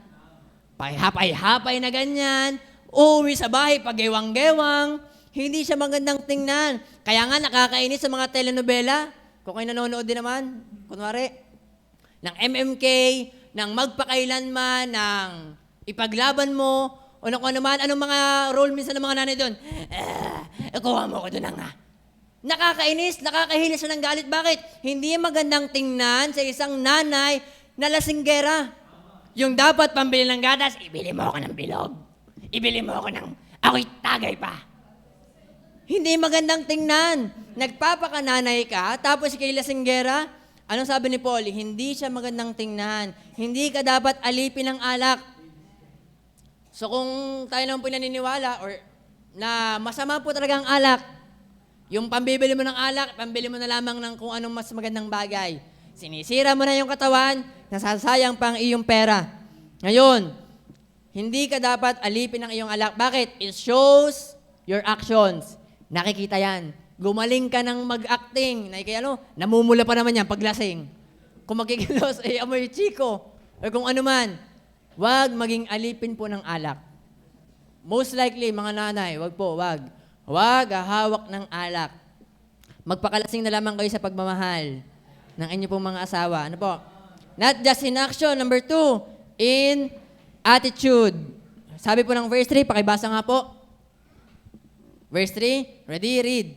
S1: Pahapay-hapay na ganyan, uuwi sa bahay pagewang-gewang, hindi siya magandang tingnan. Kaya nga nakakainis sa mga telenovela. Kung kayo nanonood din naman, kunwari, ng MMK, ng magpakailanman, ng ipaglaban mo, o kung ano man, anong mga role minsan ng mga nanay doon? Kuha mo ko doon nga. Nakakainis, nakakahilis siya ng galit. Bakit? Hindi magandang tingnan sa isang nanay na lasinggera. Yung dapat pambili ng gatas, ibili mo ako ng bilog. Ibili mo ako ng ako'y tagay pa. Hindi magandang tingnan. Nagpapakananay ka, tapos kay lasinggera, Anong sabi ni Paul? Hindi siya magandang tingnan. Hindi ka dapat alipin ng alak. So kung tayo naman po naniniwala or na masama po talaga ang alak, yung pambibili mo ng alak, pambili mo na lamang ng kung anong mas magandang bagay. Sinisira mo na yung katawan, nasasayang pang iyong pera. Ngayon, hindi ka dapat alipin ng iyong alak. Bakit? It shows your actions. Nakikita yan. Gumaling ka ng mag-acting. Namumula pa naman yan paglasing. Kung magkikilos, amoy chiko. O kung ano man. Huwag maging alipin po ng alak. Most likely, mga nanay, wag po. Huwag hahawak ng alak. Magpakalasing na lamang kayo sa pagmamahal ng inyo pong mga asawa. Ano po? Not just in action. Number 2, in attitude. Sabi po ng verse 3, pakibasa nga po. Verse 3, ready, read.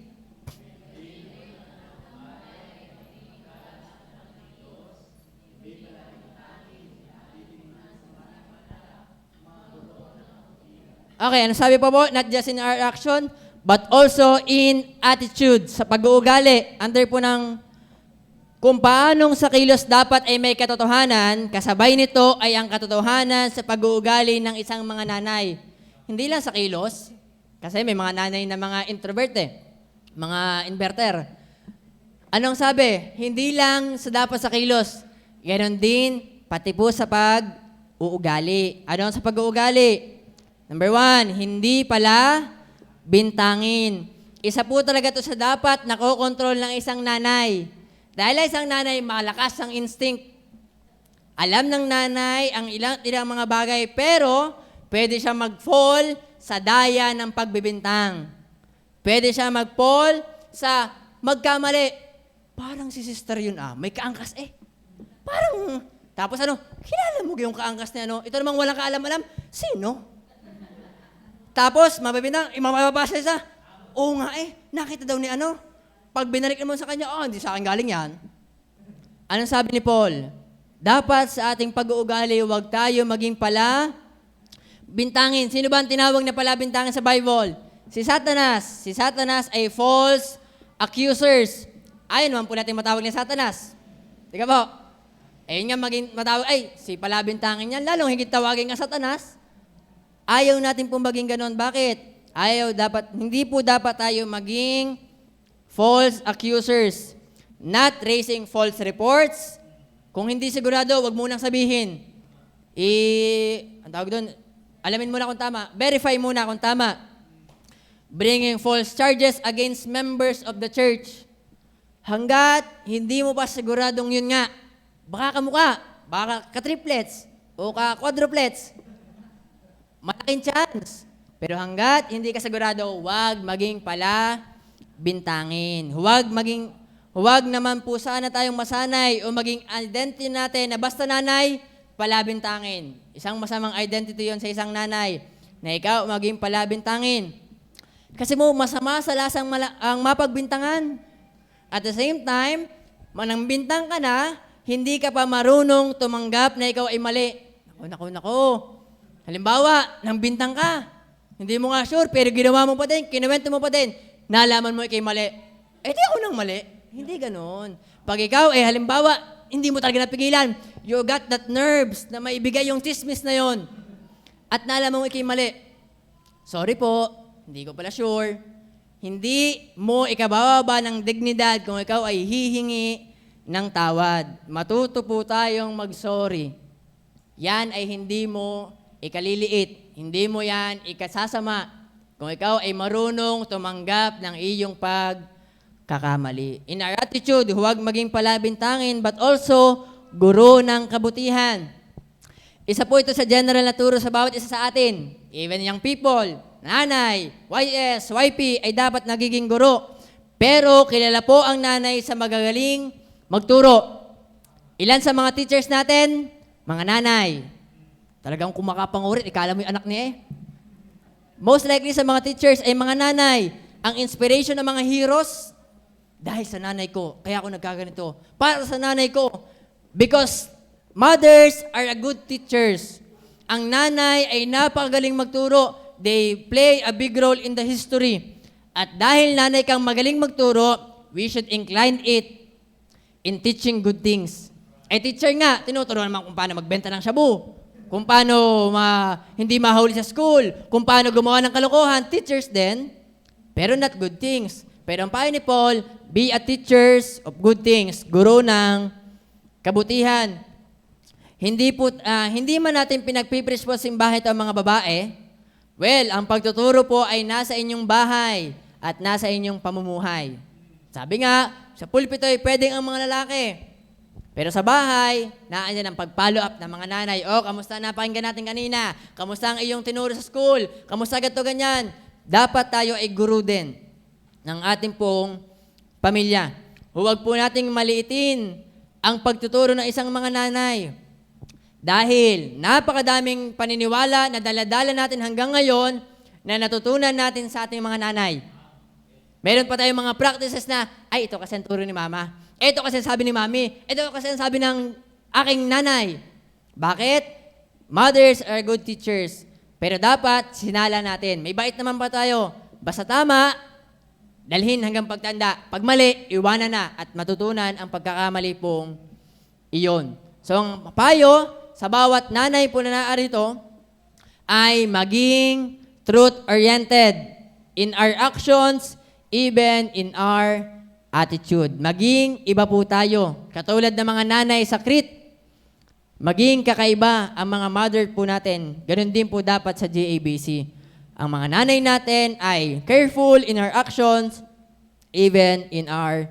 S1: Okay, ano sabi po po? Not just in our action, but also in attitude. Sa pag-uugali, under po ng kung paanong sa kilos dapat ay may katotohanan, kasabay nito ay ang katotohanan sa pag-uugali ng isang mga nanay. Hindi lang sa kilos, kasi may mga nanay na mga introvert mga inverter. Anong sabi? Hindi lang sa dapat sa kilos, ganoon din pati po sa pag-uugali. Ano sa pag-uugali? Number 1, hindi pala bintangin. Isa po talaga ito sa dapat nakokontrol ng isang nanay. Dahil isang nanay, malakas ang instinct. Alam ng nanay ang ilang mga bagay, pero pwede siya mag-fall sa daya ng pagbibintang. Pwede siya mag-fall sa magkamali. Parang si sister yun may kaangkas Parang, tapos kilala mo yung kaangkas niya Ito namang walang kaalam-alam, sino? Tapos, mabibintang, mababasa siya, oo nga nakita daw ni Pag binalik mo sa kanya, hindi sa akin galing yan. Anong sabi ni Paul? Dapat sa ating pag-uugali, huwag tayo maging pala bintangin. Sino ba ang tinawag na pala bintangin sa Bible? Si Satanas. Si Satanas ay false accusers. Ayun naman po natin matawag ni Satanas. Tika po. Ayun nga maging matawag, si pala bintangin yan. Lalong higit tawagin nga Satanas. Ayaw natin pong maging ganon. Bakit? Hindi po dapat tayo maging false accusers, not raising false reports. Kung hindi sigurado, wag munang sabihin. Ang tawag doon, alamin muna kung tama. Verify muna kung tama. Bringing false charges against members of the church. Hanggat hindi mo pa siguradong yun nga, baka kamukha, baka ka-triplets, o ka-quadruplets, malaking chance. Pero hanggat hindi ka sigurado, wag maging pala bintangin. Huwag naman po sana tayong masanay o maging identity natin na basta nanay, palabintangin. Isang masamang identity yon sa isang nanay na ikaw maging palabintangin. Kasi masama sa lasang ang mapagbintangan. At the same time, manang bintang ka na, hindi ka pa marunong tumanggap na ikaw ay mali. Naku. Halimbawa, nang bintang ka, hindi mo nga sure, pero ginawa mo pa din, kinuwento mo pa din, nalaman mo ikay mali. Di ako nang mali. Hindi ganon. Pag ikaw, halimbawa, hindi mo talaga napigilan, you got that nerves na maibigay yung chismis na yon. At nalaman mo ikay mali. Sorry po, hindi ko pala sure. Hindi mo ikabababa ng dignidad kung ikaw ay hihingi ng tawad. Matuto po tayong mag-sorry. Yan ay hindi mo ikaliliit. Hindi mo yan ikasasama kung ikaw ay marunong tumanggap ng iyong pagkakamali. In our attitude, huwag maging palabintangin but also guro ng kabutihan. Isa po ito sa general na turo sa bawat isa sa atin. Even young people, nanay, YS, YP ay dapat nagiging guro. Pero kilala po ang nanay sa magagaling magturo. Ilan sa mga teachers natin? Mga nanay. Talagang kumakapangurit, ikala mo yung anak niya Most likely sa mga teachers ay mga nanay. Ang inspiration ng mga heroes, dahil sa nanay ko, kaya ako nagkaganito. Para sa nanay ko. Because mothers are a good teachers. Ang nanay ay napakagaling magturo. They play a big role in the history. At dahil nanay kang magaling magturo, we should incline it in teaching good things. Eh, teacher nga, tinuturuan naman kung paano magbenta ng shabu, kung paano hindi mahuli sa school, kung paano gumawa ng kalokohan. Teachers din, pero not good things. Pero ang payo ni Paul, be a teachers of good things, guro ng kabutihan. Hindi man natin pinagpipreach po sa simbahan ito ang mga babae. Well, ang pagtuturo po ay nasa inyong bahay at nasa inyong pamumuhay. Sabi nga, sa pulpito ay pwedeng ang mga lalaki. Pero sa bahay, naandyan ang pag-follow up ng mga nanay. Kamusta napakinggan natin kanina? Kamusta ang iyong tinuro sa school? Kamusta ganito ganyan? Dapat tayo ay guru din ng ating pong pamilya. Huwag po nating maliitin ang pagtuturo ng isang mga nanay. Dahil napakadaming paniniwala na daladala natin hanggang ngayon na natutunan natin sa ating mga nanay. Meron pa tayong mga practices na, ito kasi ang turo ni mama. Ito kasi ang sabi ni mami. Ito kasi ang sabi ng aking nanay. Bakit? Mothers are good teachers. Pero dapat sinala natin. May bait naman pa tayo. Basta tama, dalhin hanggang pagtanda. Pag mali, iwanan na at matutunan ang pagkakamali pong iyon. So ang payo sa bawat nanay po na naarito ay maging truth-oriented in our actions, even in our attitude. Maging iba po tayo. Katulad ng mga nanay sa Crete, maging kakaiba ang mga mother po natin. Ganun din po dapat sa GABC. Ang mga nanay natin ay careful in our actions, even in our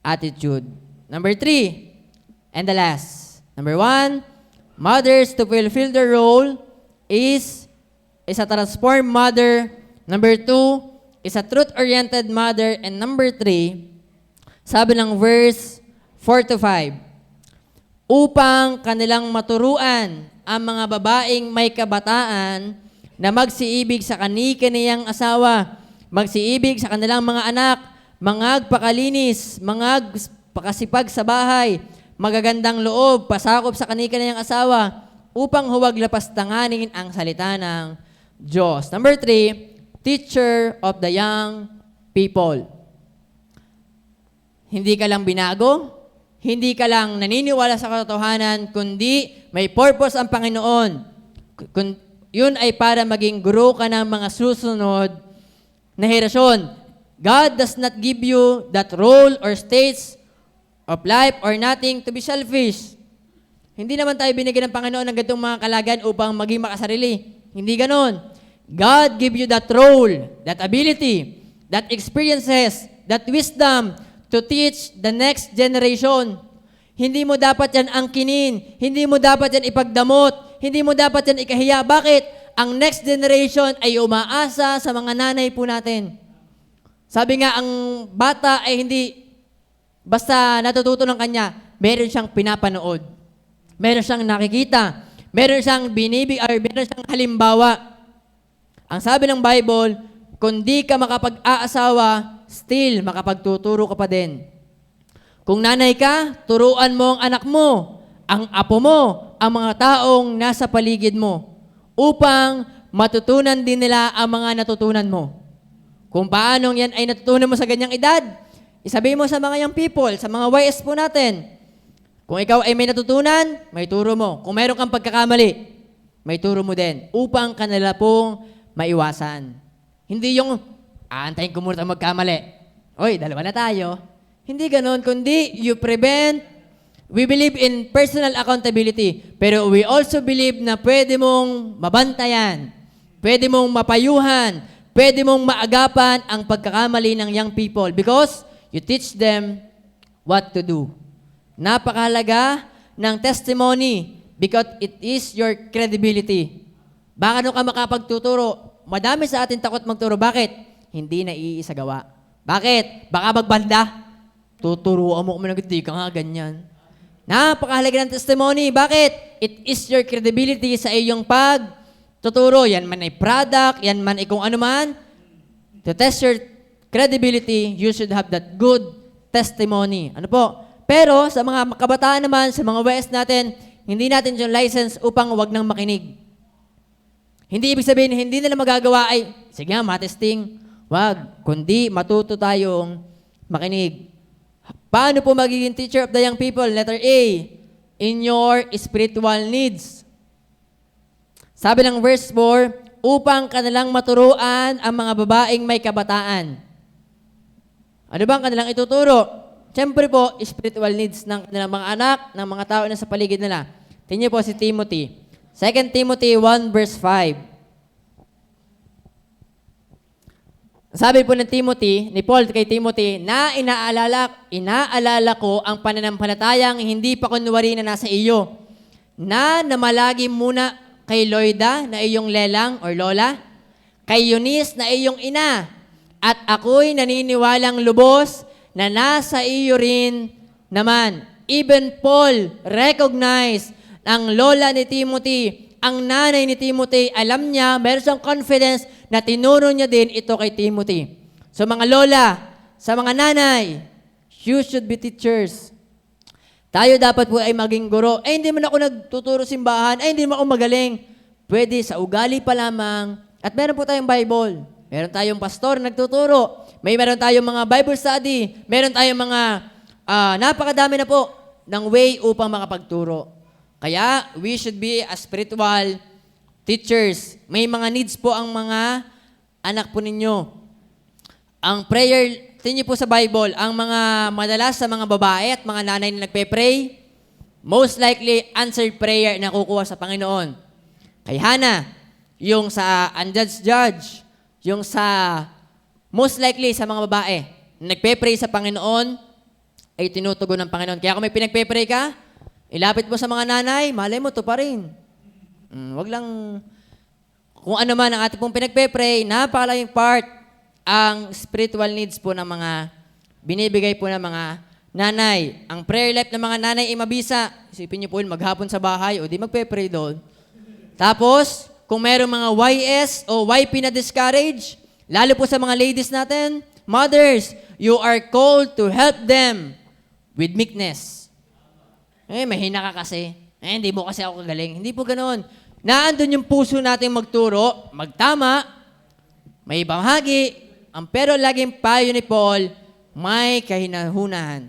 S1: attitude. Number 3, and the last. Number 1, mothers to fulfill their role is a transformed mother. Number 2, is a truth-oriented mother. And number 3, sabi ng verse 4-5, upang kanilang maturuan ang mga babaeng may kabataan na magsiibig sa kani-kaniyang asawa, magsiibig sa kanilang mga anak, mangagpakalinis, mangagpakasipag sa bahay, magagandang loob, pasakop sa kani-kaniyang asawa, upang huwag lapastanganin ang salita ng Diyos. Number 3, teacher of the young people. Hindi ka lang binago, hindi ka lang naniniwala sa katotohanan, kundi may purpose ang Panginoon. Yun ay para maging guro ka ng mga susunod na henerasyon. God does not give you that role or stage of life or nothing to be selfish. Hindi naman tayo binigyan ng Panginoon ng ganitong mga kalagan upang maging makasarili. Hindi ganon. God give you that role, that ability, that experiences, that wisdom to teach the next generation. Hindi mo dapat yan angkinin. Hindi mo dapat yan ipagdamot. Hindi mo dapat yan ikahiya. Bakit? Ang next generation ay umaasa sa mga nanay po natin. Sabi nga, ang bata ay hindi basta natututo ng kanya, meron siyang pinapanood. Meron siyang nakikita. Meron siyang meron siyang halimbawa. Ang sabi ng Bible, kung di ka makapag-aasawa, still makapagtuturo ka pa din. Kung nanay ka, turuan mo ang anak mo, ang apo mo, ang mga taong nasa paligid mo, upang matutunan din nila ang mga natutunan mo. Kung paano yan ay natutunan mo sa ganyang edad, isabihin mo sa mga young people, sa mga YS po natin, kung ikaw ay may natutunan, may turo mo. Kung meron kang pagkakamali, may turo mo din, upang kanila pong maiwasan. Hindi yung, aantayin ko muna magkamali. Oy, dalawa na tayo. Hindi ganon, kundi you prevent. We believe in personal accountability, pero we also believe na pwede mong mabantayan, pwede mong mapayuhan, pwede mong maagapan ang pagkakamali ng young people because you teach them what to do. Napakahalaga ng testimony because it is your credibility. Baka ka makapagtuturo, madami sa atin takot magturo. Bakit? Hindi na iisagawa. Bakit? Baka magbanda. Tuturuan mo kami hindi ka nga ganyan. Napakahalaga ng testimony. Bakit? It is your credibility sa iyong pagtuturo. Yan man ay product, yan man ay kung ano man. To test your credibility, you should have that good testimony. Ano po? Pero sa mga kabataan naman, sa mga WS natin, hindi natin yung license upang wag nang makinig. Hindi ibig sabihin, hindi nila magagawa ay, sige nga, matesting. Wag. Kundi matuto tayong makinig. Paano po magiging teacher of the young people? Letter A, in your spiritual needs. Sabi ng verse 4, upang kanilang maturuan ang mga babaeng may kabataan. Ano ba ang kanilang ituturo? Siyempre po, spiritual needs ng kanilang mga anak, ng mga tao na sa paligid nila. Tingnan po si Timothy. 2 Timothy 1 verse 5. Sabi po ni Paul kay Timothy, na inaalala ko ang pananampalatayang hindi pa kunwari na nasa iyo, na namalagi muna kay Loida na iyong lelang or lola, kay Eunice na iyong ina, at ako'y naniniwalang lubos na nasa iyo rin naman. Even Paul recognized ang lola ni Timothy, ang nanay ni Timothy, alam niya, meron siyang confidence na tinuro niya din ito kay Timothy. So mga lola, sa mga nanay, you should be teachers. Tayo dapat po ay maging guro. Hindi man ako nagtuturo simbahan, hindi man ako magaling. Pwede sa ugali pa lamang. At meron po tayong Bible. Meron tayong pastor nagtuturo. Meron tayong mga Bible study. Meron tayong mga napakadami na po ng way upang makapagturo. Kaya, we should be a spiritual teachers. May mga needs po ang mga anak po ninyo. Ang prayer, tingin po sa Bible, ang mga madalas sa mga babae at mga nanay na nagpe-pray, most likely answered prayer na kukuha sa Panginoon. Kay Hannah, yung sa unjudged judge, yung sa most likely sa mga babae na nagpe-pray sa Panginoon, ay tinutugon ng Panginoon. Kaya kung may pinagpe-pray ka, ilapit mo sa mga nanay, malay mo, to pa rin. Wag lang, kung ano man ang ating pong pinagpe-pray, napakalaking part ang spiritual needs po ng mga binibigay po ng mga nanay. Ang prayer life ng mga nanay ay mabisa. Isipin niyo po yun, maghapon sa bahay, o di magpe-pray doon. Tapos, kung merong mga YS o YP na discourage, lalo po sa mga ladies natin, mothers, you are called to help them with meekness. Mahina ka kasi. Hindi mo kasi ako kagaling. Hindi po ganoon. Naandun yung puso natin magturo, magtama, may bahagi, pero laging payo ni Paul, may kahinahunahan.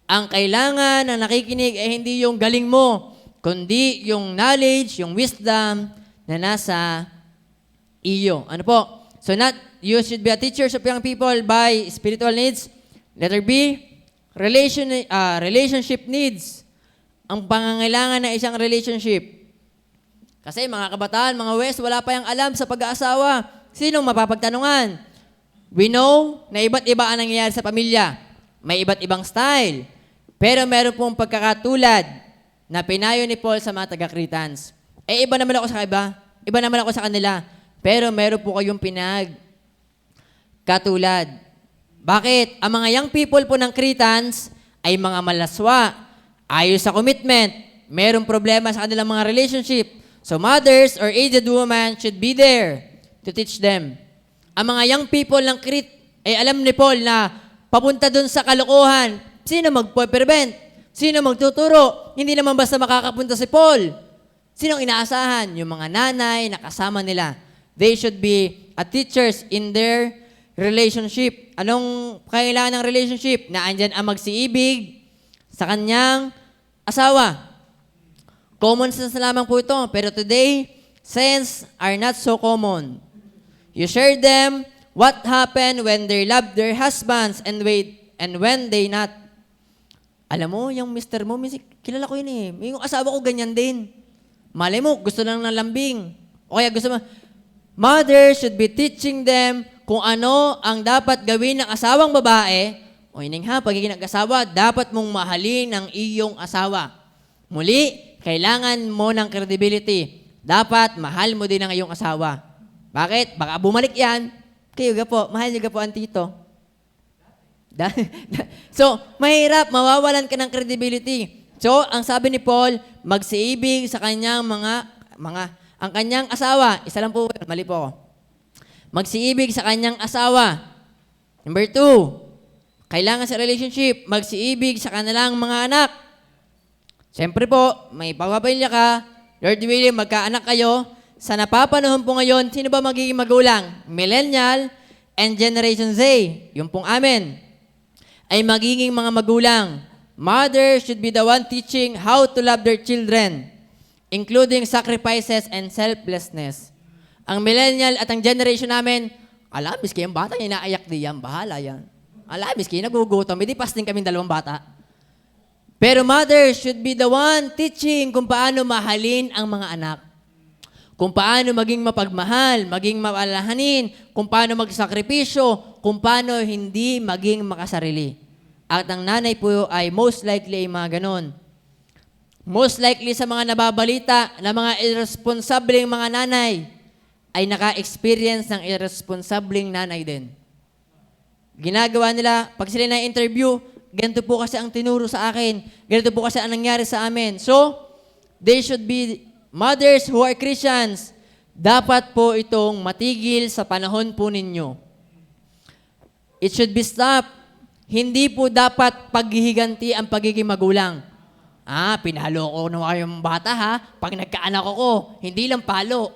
S1: Ang kailangan ng nakikinig ay hindi yung galing mo, kundi yung knowledge, yung wisdom na nasa iyo. Ano po? So you should be a teacher of young people by spiritual needs. Letter B, relationship needs. Ang pangangailangan ng isang relationship. Kasi mga kabataan, mga West, wala pa yung alam sa pag-aasawa. Sinong mapapagtanungan? We know na iba't iba ang nangyayari sa pamilya. May iba't ibang style. Pero meron pong pagkakatulad na pinayo ni Paul sa mga taga-Cretans. Iba naman ako sa iba. Iba naman ako sa kanila. Pero meron po kayong katulad. Bakit? Ang mga young people po ng Cretans ay mga malaswa, ayos sa commitment, merong problema sa kanilang mga relationship. So mothers or aged women should be there to teach them. Ang mga young people ng Crete, alam ni Paul na papunta dun sa kalokohan. Sino magpo-prevent? Sino magtuturo? Hindi naman basta makakapunta si Paul. Sinong inaasahan? Yung mga nanay na kasama nila. They should be a teachers in their relationship. Anong kailangan ng relationship? Na andyan ang magsiibig sa kanyang asawa. Common sense lamang po ito. Pero today, sense are not so common. You share them what happened when they loved their husbands and when they not. Alam mo, yung mister mo, kilala ko yun eh. Yung asawa ko ganyan din. Malay mo, gusto lang ng lambing. O kaya gusto mo, mother should be teaching them kung ano ang dapat gawin ng asawang babae. O yun nga, pagiging nag-asawa, dapat mong mahalin ang iyong asawa. Muli, kailangan mo ng credibility. Dapat mahal mo din ang iyong asawa. Bakit? Baka bumalik yan. Kayo ga po, mahal niyo ga po ang tito. So, mahirap, mawawalan ka ng credibility. So, ang sabi ni Paul, magsiibig sa kanyang ang kanyang asawa. Isa lang po, mali po ako. Magsiibig sa kanyang asawa. Number 2, kailangan sa relationship, magsiibig sa kanilang mga anak. Siyempre po, may pagpapilya ka, Lord willing, magkaanak kayo. Sa napapanahon po ngayon, sino ba magiging magulang? Millennial and Generation Z. Yung pong amin. ay magiging mga magulang. Mothers should be the one teaching how to love their children, including sacrifices and selflessness. Ang millennial at ang generation namin, miski yung bata, inaayak di yan, bahala yan. Miski nagugutom, hindi pasting kaming 2 bata. Pero mothers should be the one teaching kung paano mahalin ang mga anak. Kung paano maging mapagmahal, maging mapalahanin, kung paano magsakripisyo, kung paano hindi maging makasarili. At ang nanay po ay most likely ay mga ganon. Most likely sa mga nababalita na mga irresponsableng mga nanay ay naka-experience ng irresponsableng nanay din. Ginagawa nila, pag sila na-interview, ganito po kasi ang tinuro sa akin, ganito po kasi ang nangyari sa amin. So, they should be mothers who are Christians. Dapat po itong matigil sa panahon po ninyo. It should be stopped. Hindi po dapat paghihiganti ang pagiging magulang. Pinalo ko na yung bata ha. Pag nagkaanak ako, hindi lang palo.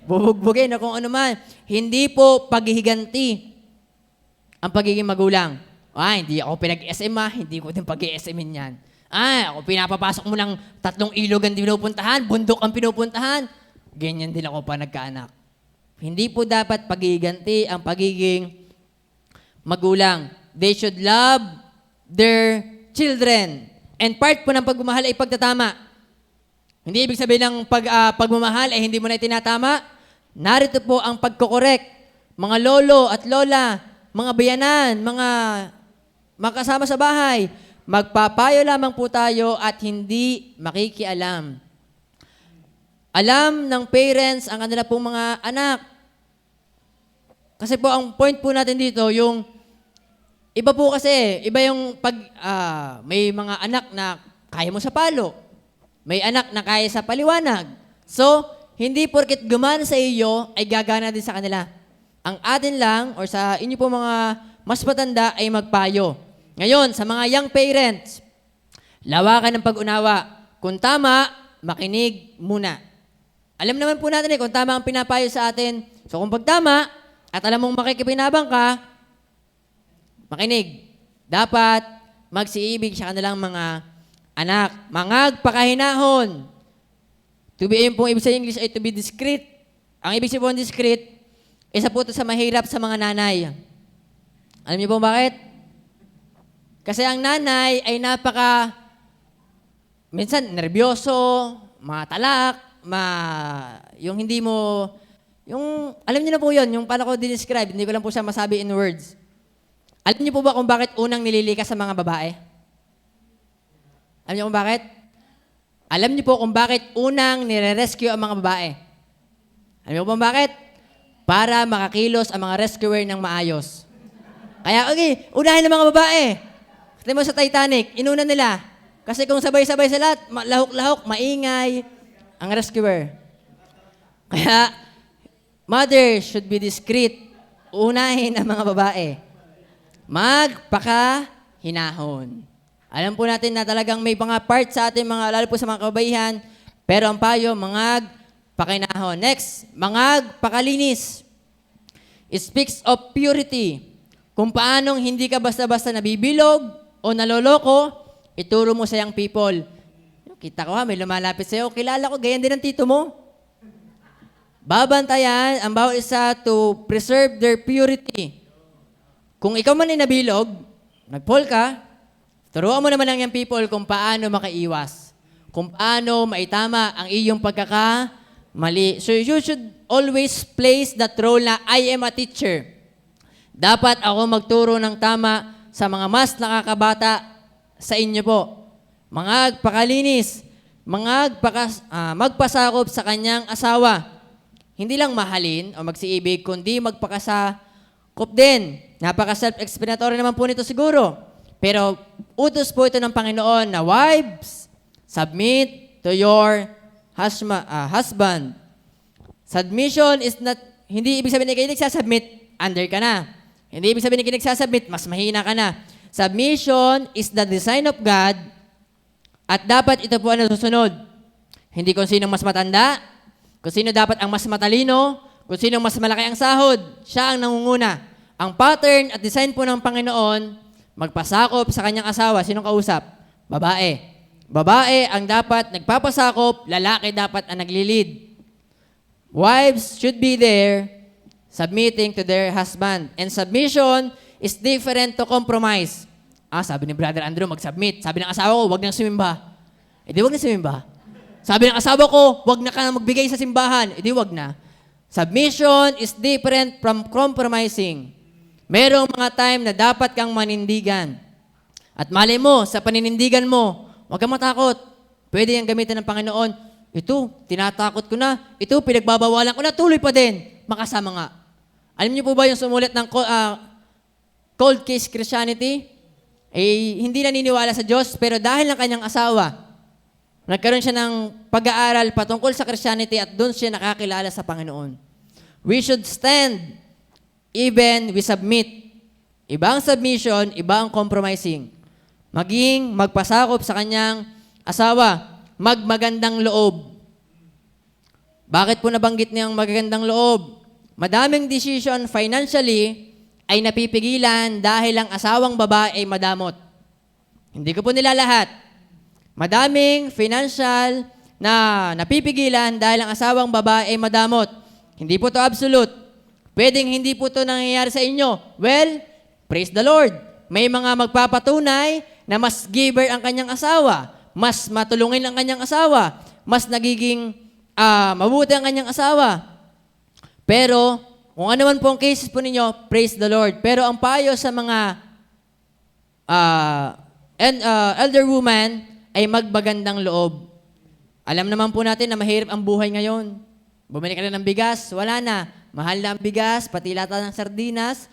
S1: Bubugbugin na kung ano man. Hindi po paghihiganti ang pagiging magulang. Hindi ako pinag-SM hindi ko din pag-SM-in yan. Ako pinapapasok mo ng 3 ilog ang pinupuntahan, bundok ang pinupuntahan. Ganyan din ako pa nagkaanak. Hindi po dapat paghihiganti ang pagiging magulang. They should love their children. And part po ng pagmamahal ay pagtatama. Hindi ibig sabihin ng pagmamahal ay hindi mo na itinatama. Narito po ang pagkokorek. Mga lolo at lola, mga bayanan, mga kasama sa bahay, magpapayo lamang po tayo at hindi makikialam. Alam ng parents ang kanila pong mga anak. Kasi po ang point po natin dito, yung iba po kasi, iba yung pag may mga anak na kaya mo sa palo. May anak na kaya sa paliwanag. So, hindi porket gumana sa iyo ay gagana din sa kanila. Ang atin lang, or sa inyo po mga mas matanda, ay magpayo. Ngayon, sa mga young parents, lawakan ng pag-unawa. Kung tama, makinig muna. Alam naman po natin kung tama ang pinapayo sa atin. So kung pag tama, at alam mong makikipinabang ka, makinig. Dapat magsiibig sa kanilang mga anak. Mangagpakahinahon. To be, yung pong ibig sa English ay to be discreet. Ang ibig sabihin po discreet, isa po ito sa mahirap sa mga nanay. Alam niyo po bakit? Kasi ang nanay ay minsan nervyoso, matalak, yung hindi mo, alam niyo na po yun, yung paano ko describe, hindi ko lang po siya masabi in words. Alam niyo po ba kung bakit unang nililikas sa mga babae? Alam niyo kung bakit? Alam niyo po kung bakit unang nire-rescue ang mga babae? Alam niyo po bakit? Para makakilos ang mga rescuer ng maayos. Kaya, okay, unahin ng mga babae. Kasi mo sa Titanic, inuna nila. Kasi kung sabay-sabay sa lahat, lahok-lahok, maingay ang rescuer. Kaya, mothers should be discreet. Unahin ang mga babae. Magpakahinahon. Alam po natin na talagang may mga part sa ating lalo po sa mga kabaihan, pero ang payo, mangagpakinahon. Next, mangagpakalinis. It speaks of purity. Kung paanong hindi ka basta-basta nabibilog o naloloko, ituro mo sa young people. Kita ko may lumalapit sa'yo. Kilala ko, ganyan din ang tito mo. Babantayan ang bawat isa to preserve their purity. Kung ikaw man ay nabilog, nag-fall ka, turuan mo naman ang young people kung paano makaiwas. Kung paano maitama ang iyong pagkakamali. So you should always place that role na I am a teacher. Dapat ako magturo ng tama sa mga mas nakakabata sa inyo po. Magpakalinis, magpasakop sa kanyang asawa. Hindi lang mahalin o magsiibig, kundi magpakasakop din. Napaka-self-explanatory naman po nito siguro. Pero utos po ito ng Panginoon na wives, submit to your husband. Submission is not, hindi ibig sabihin na kayo nagsasubmit, under ka na. Hindi ibig sabihin na kayo nagsasubmit, mas mahina ka na. Submission is the design of God at dapat ito po ang nasusunod. Hindi kung sino mas matanda, kung sino dapat ang mas matalino, kung sino mas malaki ang sahod, siya ang nangunguna. Ang pattern at design po ng Panginoon, magpasakop sa kanyang asawa. Sinong kausap? Babae. Babae ang dapat nagpapasakop, lalaki dapat ang naglilid. Wives should be there submitting to their husband. And submission is different to compromise. Sabi ni Brother Andrew, mag-submit. Sabi ng asawa ko, wag nang sumimba. Di wag na sumimba. Sabi ng asawa ko, wag na ka magbigay sa simbahan. Di wag na. Submission is different from compromising. Merong mga time na dapat kang manindigan. At malay mo, sa paninindigan mo, huwag kang matakot. Pwede yung gamitin ng Panginoon. Ito, tinatakot ko na. Ito, pinagbabawalan ko na. Tuloy pa din. Makasama nga. Alam niyo po ba yung sumulat ng cold case Christianity? Hindi naniniwala sa Diyos, pero dahil ng kanyang asawa, nagkaroon siya ng pag-aaral patungkol sa Christianity at doon siya nakakilala sa Panginoon. We should stand even we submit. Iba ang submission, iba ang compromising. Maging magpasakop sa kanyang asawa, magmagandang loob. Bakit po nabanggit niyang magagandang loob? Madaming decision financially ay napipigilan dahil ang asawang babae ay madamot. Hindi ko po nilalahat. Madaming financial na napipigilan dahil ang asawang babae ay madamot. Hindi po to absolute. Pwedeng hindi po to nangyayari sa inyo. Well, praise the Lord. May mga magpapatunay na mas giver ang kanyang asawa, mas matulungin ang kanyang asawa, mas nagiging mabuti ang kanyang asawa. Pero, kung ano man po ang cases po ninyo, praise the Lord. Pero ang payo sa mga elder woman ay magbagandang loob. Alam naman po natin na mahirap ang buhay ngayon. Bumili ka na ng bigas, wala na. Mahal na ang bigas, pati lata ng sardinas.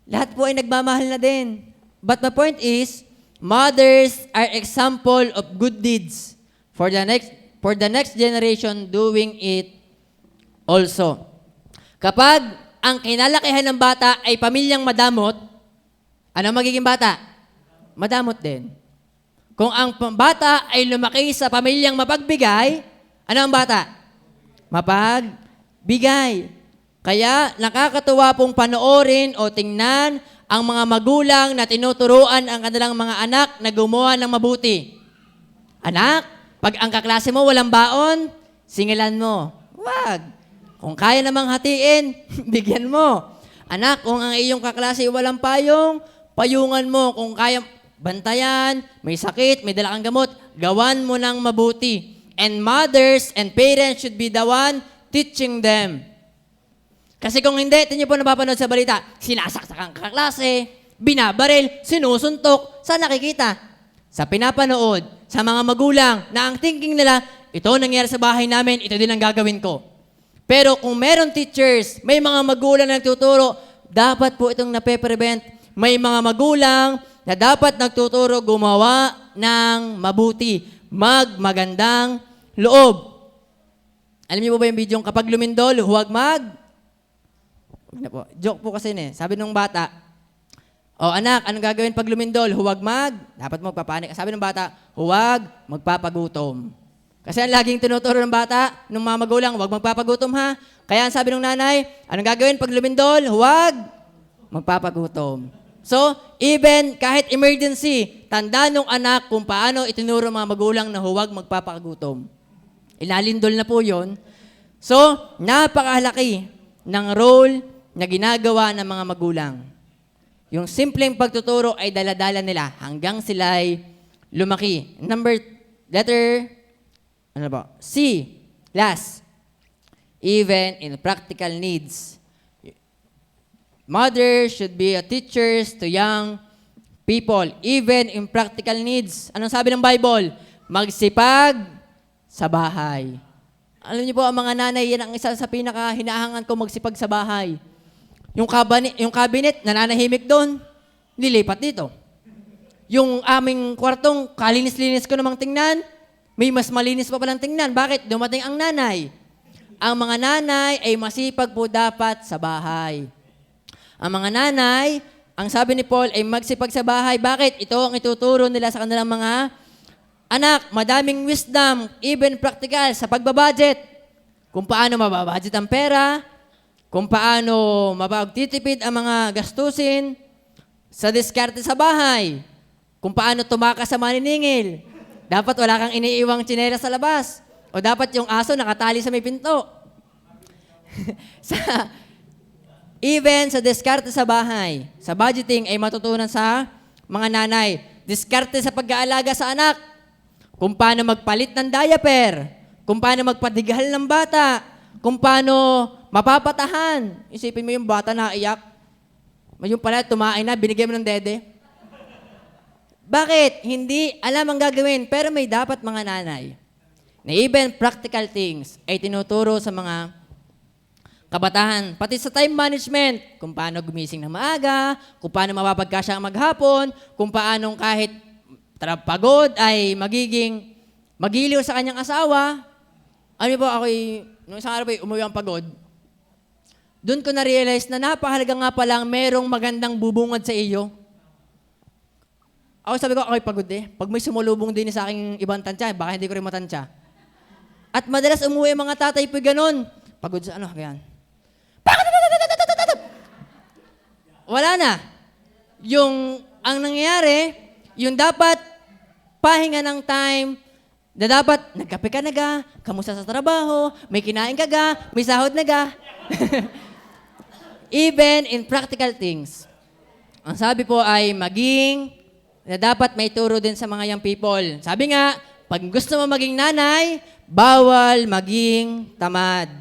S1: Lahat po ay nagmamahal na din. But the point is, mothers are example of good deeds for the next generation doing it also. Kapag ang kinalakihan ng bata ay pamilyang madamot, ano magiging bata? Madamot din. Kung ang bata ay lumaki sa pamilyang mapagbigay, ano ang bata? Mapagbigay. Kaya nakakatuwa pong panoorin o tingnan ang mga magulang na tinuturuan ang kanilang mga anak na gumawa ng mabuti. Anak, pag ang kaklase mo walang baon, singilan mo. Wag. Kung kaya namang hatiin, bigyan mo. Anak, kung ang iyong kaklase walang payong, payungan mo. Kung kaya bantayan, may sakit, may dala kang gamot, gawan mo ng mabuti. And mothers and parents should be the one teaching them. Kasi kung hindi, ito niyo po napapanood sa balita, sinasaksak ang kaklase, binabaril, sinusuntok, saan nakikita? Sa pinapanood, sa mga magulang, na ang thinking nila, ito nangyari sa bahay namin, ito din ang gagawin ko. Pero kung meron teachers, may mga magulang na nagtuturo, dapat po itong nape-prevent. May mga magulang na dapat nagtuturo gumawa ng mabuti, magmagandang loob. Alam niyo po ba yung video kapag lumindol, huwag na po. Joke po kasi Sabi nung bata, anak, anong gagawin pag lumindol? Huwag dapat magpapanik. Sabi ng bata, huwag magpapagutom. Kasi ang laging tinuturo ng bata, ng mga magulang, huwag magpapagutom ha. Kaya ang sabi ng nanay, anong gagawin pag lumindol? Huwag magpapagutom. So, even kahit emergency, tanda nung anak kung paano itinuro mga magulang na huwag magpapagutom. Ilalindol na po yun. So, napakalaki ng role na ginagawa ng mga magulang. Yung simpleng pagtuturo ay daladala nila hanggang sila'y lumaki. Letter C, last. Even in practical needs. Mothers should be teachers to young people, even in practical needs. Anong sabi ng Bible? Magsipag sa bahay. Alam niyo po, ang mga nanay, yan ang isa sa pinaka-hinahangan ko, magsipag sa bahay. Yung cabinet, nananahimik doon, nilipat dito. Yung aming kwartong, kalinis-linis ko namang tingnan, may mas malinis pa palang tingnan. Bakit? Dumating ang nanay. Ang mga nanay ay masipag po dapat sa bahay. Ang mga nanay, ang sabi ni Paul ay magsipag sa bahay. Bakit? Ito ang ituturo nila sa kanilang mga anak. Madaming wisdom, even practical, sa pagbabudget. Kung paano mababudget ang pera, kung paano mapagtitipid ang mga gastusin sa diskarte sa bahay, kung paano tumakas sa maniningil. Dapat wala kang iniiwang tsinelas sa labas. O dapat yung aso nakatali sa may pinto. sa, even sa diskarte sa bahay, sa budgeting ay matutunan sa mga nanay. Diskarte sa pag-aalaga sa anak. Kung paano magpalit ng diaper. Kung paano magpadigahal ng bata. Kung paano mapapatahan. Isipin mo yung bata na iyak. Yung pala, tumain na, binigyan mo ng dede. Bakit? Hindi alam ang gagawin, pero may dapat mga nanay na even practical things ay tinuturo sa mga kabataan. Pati sa time management, kung paano gumising na maaga, kung paano mapapagkasya ang maghapon, kung paano kahit pagod ay magiliw sa kanyang asawa. Ano ba, nung isang araw umuwi ang pagod, doon ko na-realize na napahalaga nga palang merong magandang bubungad sa iyo. Ako sabi ko, ako'y pagod eh. Pag may sumulubong din sa aking ibang tansya, baka hindi ko rin matansya. At madalas umuwi ang mga tatay po ganun. Pagod sa ganyan. Wala na. Ang nangyayari, yung dapat pahinga ng time, na dapat nagkape ka na ga, kamusta sa trabaho, may kinain ka ga, may sahod na ga. Even in practical things. Ang sabi po ay na dapat may turo din sa mga young people. Sabi nga, pag gusto mo maging nanay, bawal maging tamad.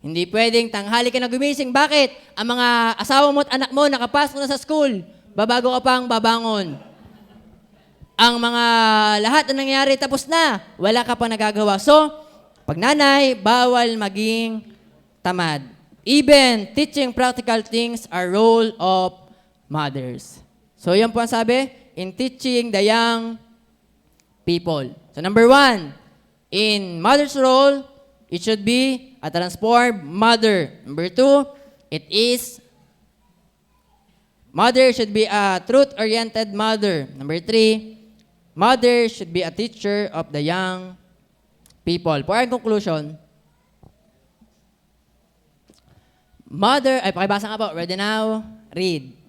S1: Hindi pwedeng tanghali ka na gumising. Bakit? Ang mga asawa mo at anak mo nakapasok na sa school. Babago ka pang babangon. Ang mga lahat na nangyayari tapos na. Wala ka pang nagagawa. So, pag nanay, bawal maging tamad. Even teaching practical things are role of mothers. So, yan po ang sabi, in teaching the young people. So, number 1, in mother's role, it should be a transformed mother. Number 2, mother should be a truth-oriented mother. Number 3, mother should be a teacher of the young people. For our conclusion, pakibasa nga po. Ready now? Read.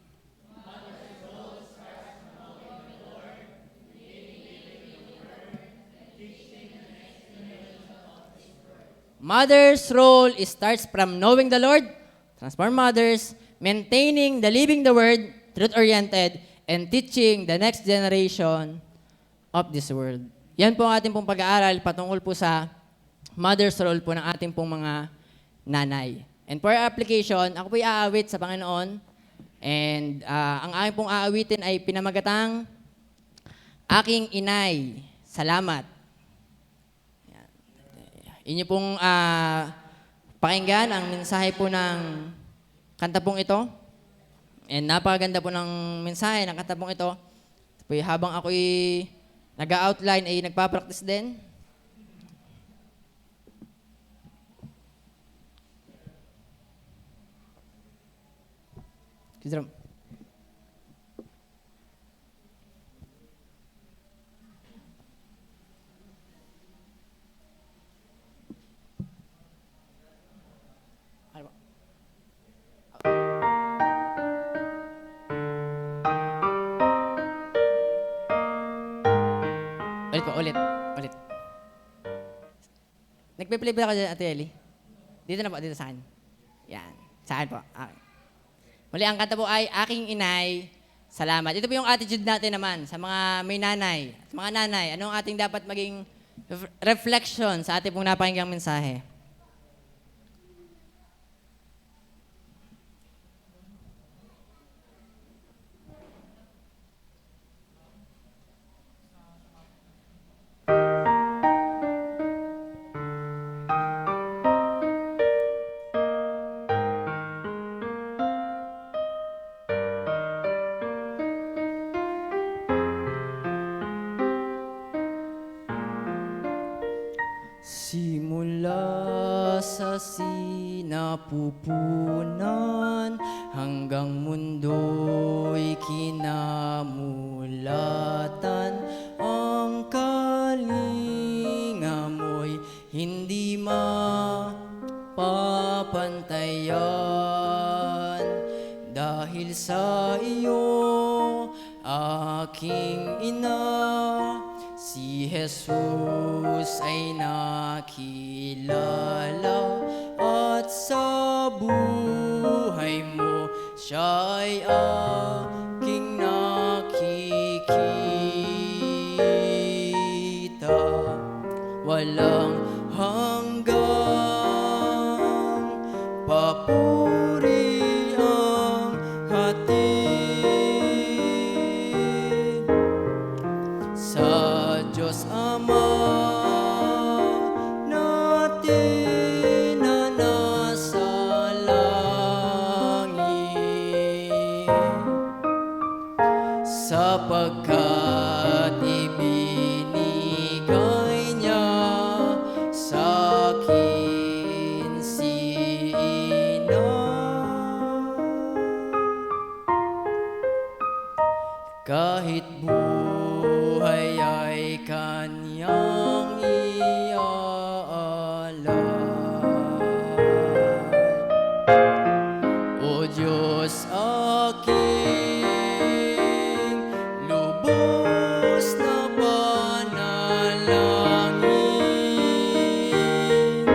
S1: Mother's role starts from knowing the Lord, transform mothers, maintaining the living the word, truth-oriented, and teaching the next generation of this world. Yan po ang ating pong pag-aaral patungkol po sa mother's role po ng ating pong mga nanay. And for our application, ako po aawit sa Panginoon. And ang aking pong aawitin ay pinamagatang Aking Inay, Salamat. Inyo pong pakinggan ang mensahe po ng kanta pong ito. And napakaganda po ng mensahe ng kanta pong ito. Habang ako'y nag-outline ay nagpa-practice din. Kizram. Ulit. Nagpe-play ba ako dyan, Ate Ellie? Dito na po, dito sa akin. Yan. Sa akin po. Okay. Muli, ang kanta po ay Aking Inay, Salamat. Ito po yung attitude natin naman sa mga may nanay. Sa mga nanay, anong ating dapat maging reflection sa ating pong napakinggang mensahe? Simula sa sinapupunan hanggang mundo'y kinamulatan, ang kalinga mo'y hindi mapapalitan. bantayan. Dahil sa iyo, aking ina, si Jesus ay nakilala, at sa buhay mo siya ay aking nakikita. Walang hanggang papuri ang hatid sa Diyos Ama natin na nasa langit, sapagkat ibinigay niya sa'kin si Ina. Kahit buhay ay kanyang iaalay. O Diyos aking lubos na panalangin,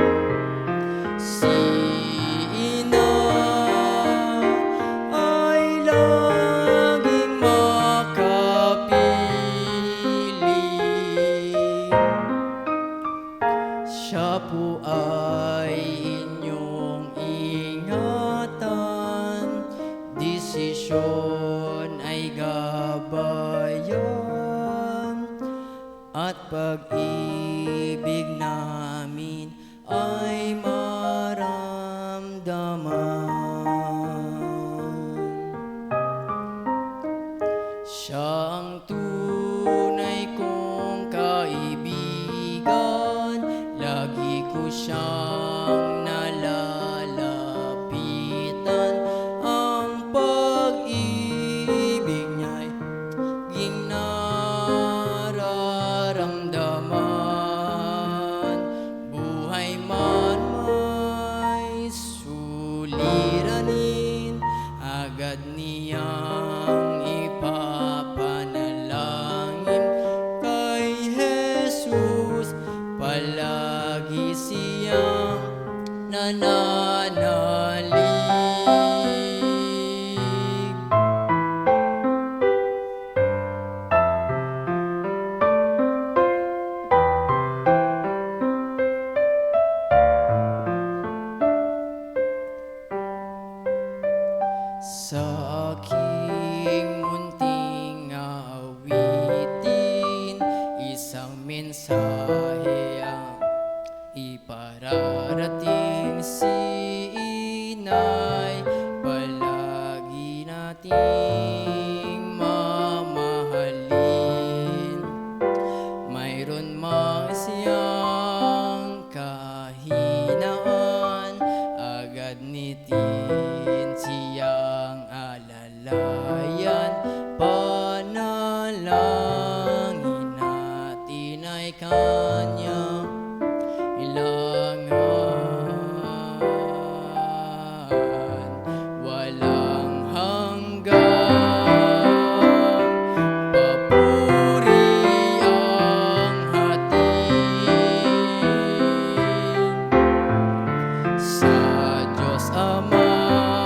S1: si Ina ay laging makapiling. Siya po ay inyong ingatan, desisyon ay gabayan, at pag-ibig namin ay maramdaman. Siya ang tunay kong kaibigan, lagi ko siyang nalalapitan. Ang pag-ibig niya'y laging nararamdaman. Buhay man may suliranin, agad niyang ipapanalangin. Kay Jesus palagi siyang nananalig. Sa aking munting awitin, isang mensahe ang ipararating. Si Inay palagi nating mamahalin. Mayroon mang siyang kahinaan, agad nitin siyang alalayan. Panalangin natin ay kanyang ilangan. Walang hanggang papuri ang hatid sa Diyos Ama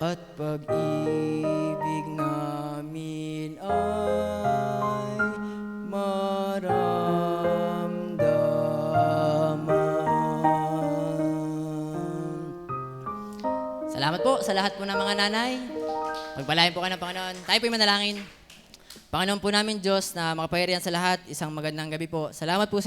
S1: at pag-ibig namin ay maramdaman. Salamat po sa lahat po ng mga nanay. Pagpalain po kayo ng Panginoon. Tayo po'y manalangin. Panginoon po namin Diyos na makapangyarihan sa lahat, isang magandang gabi po. Salamat po sa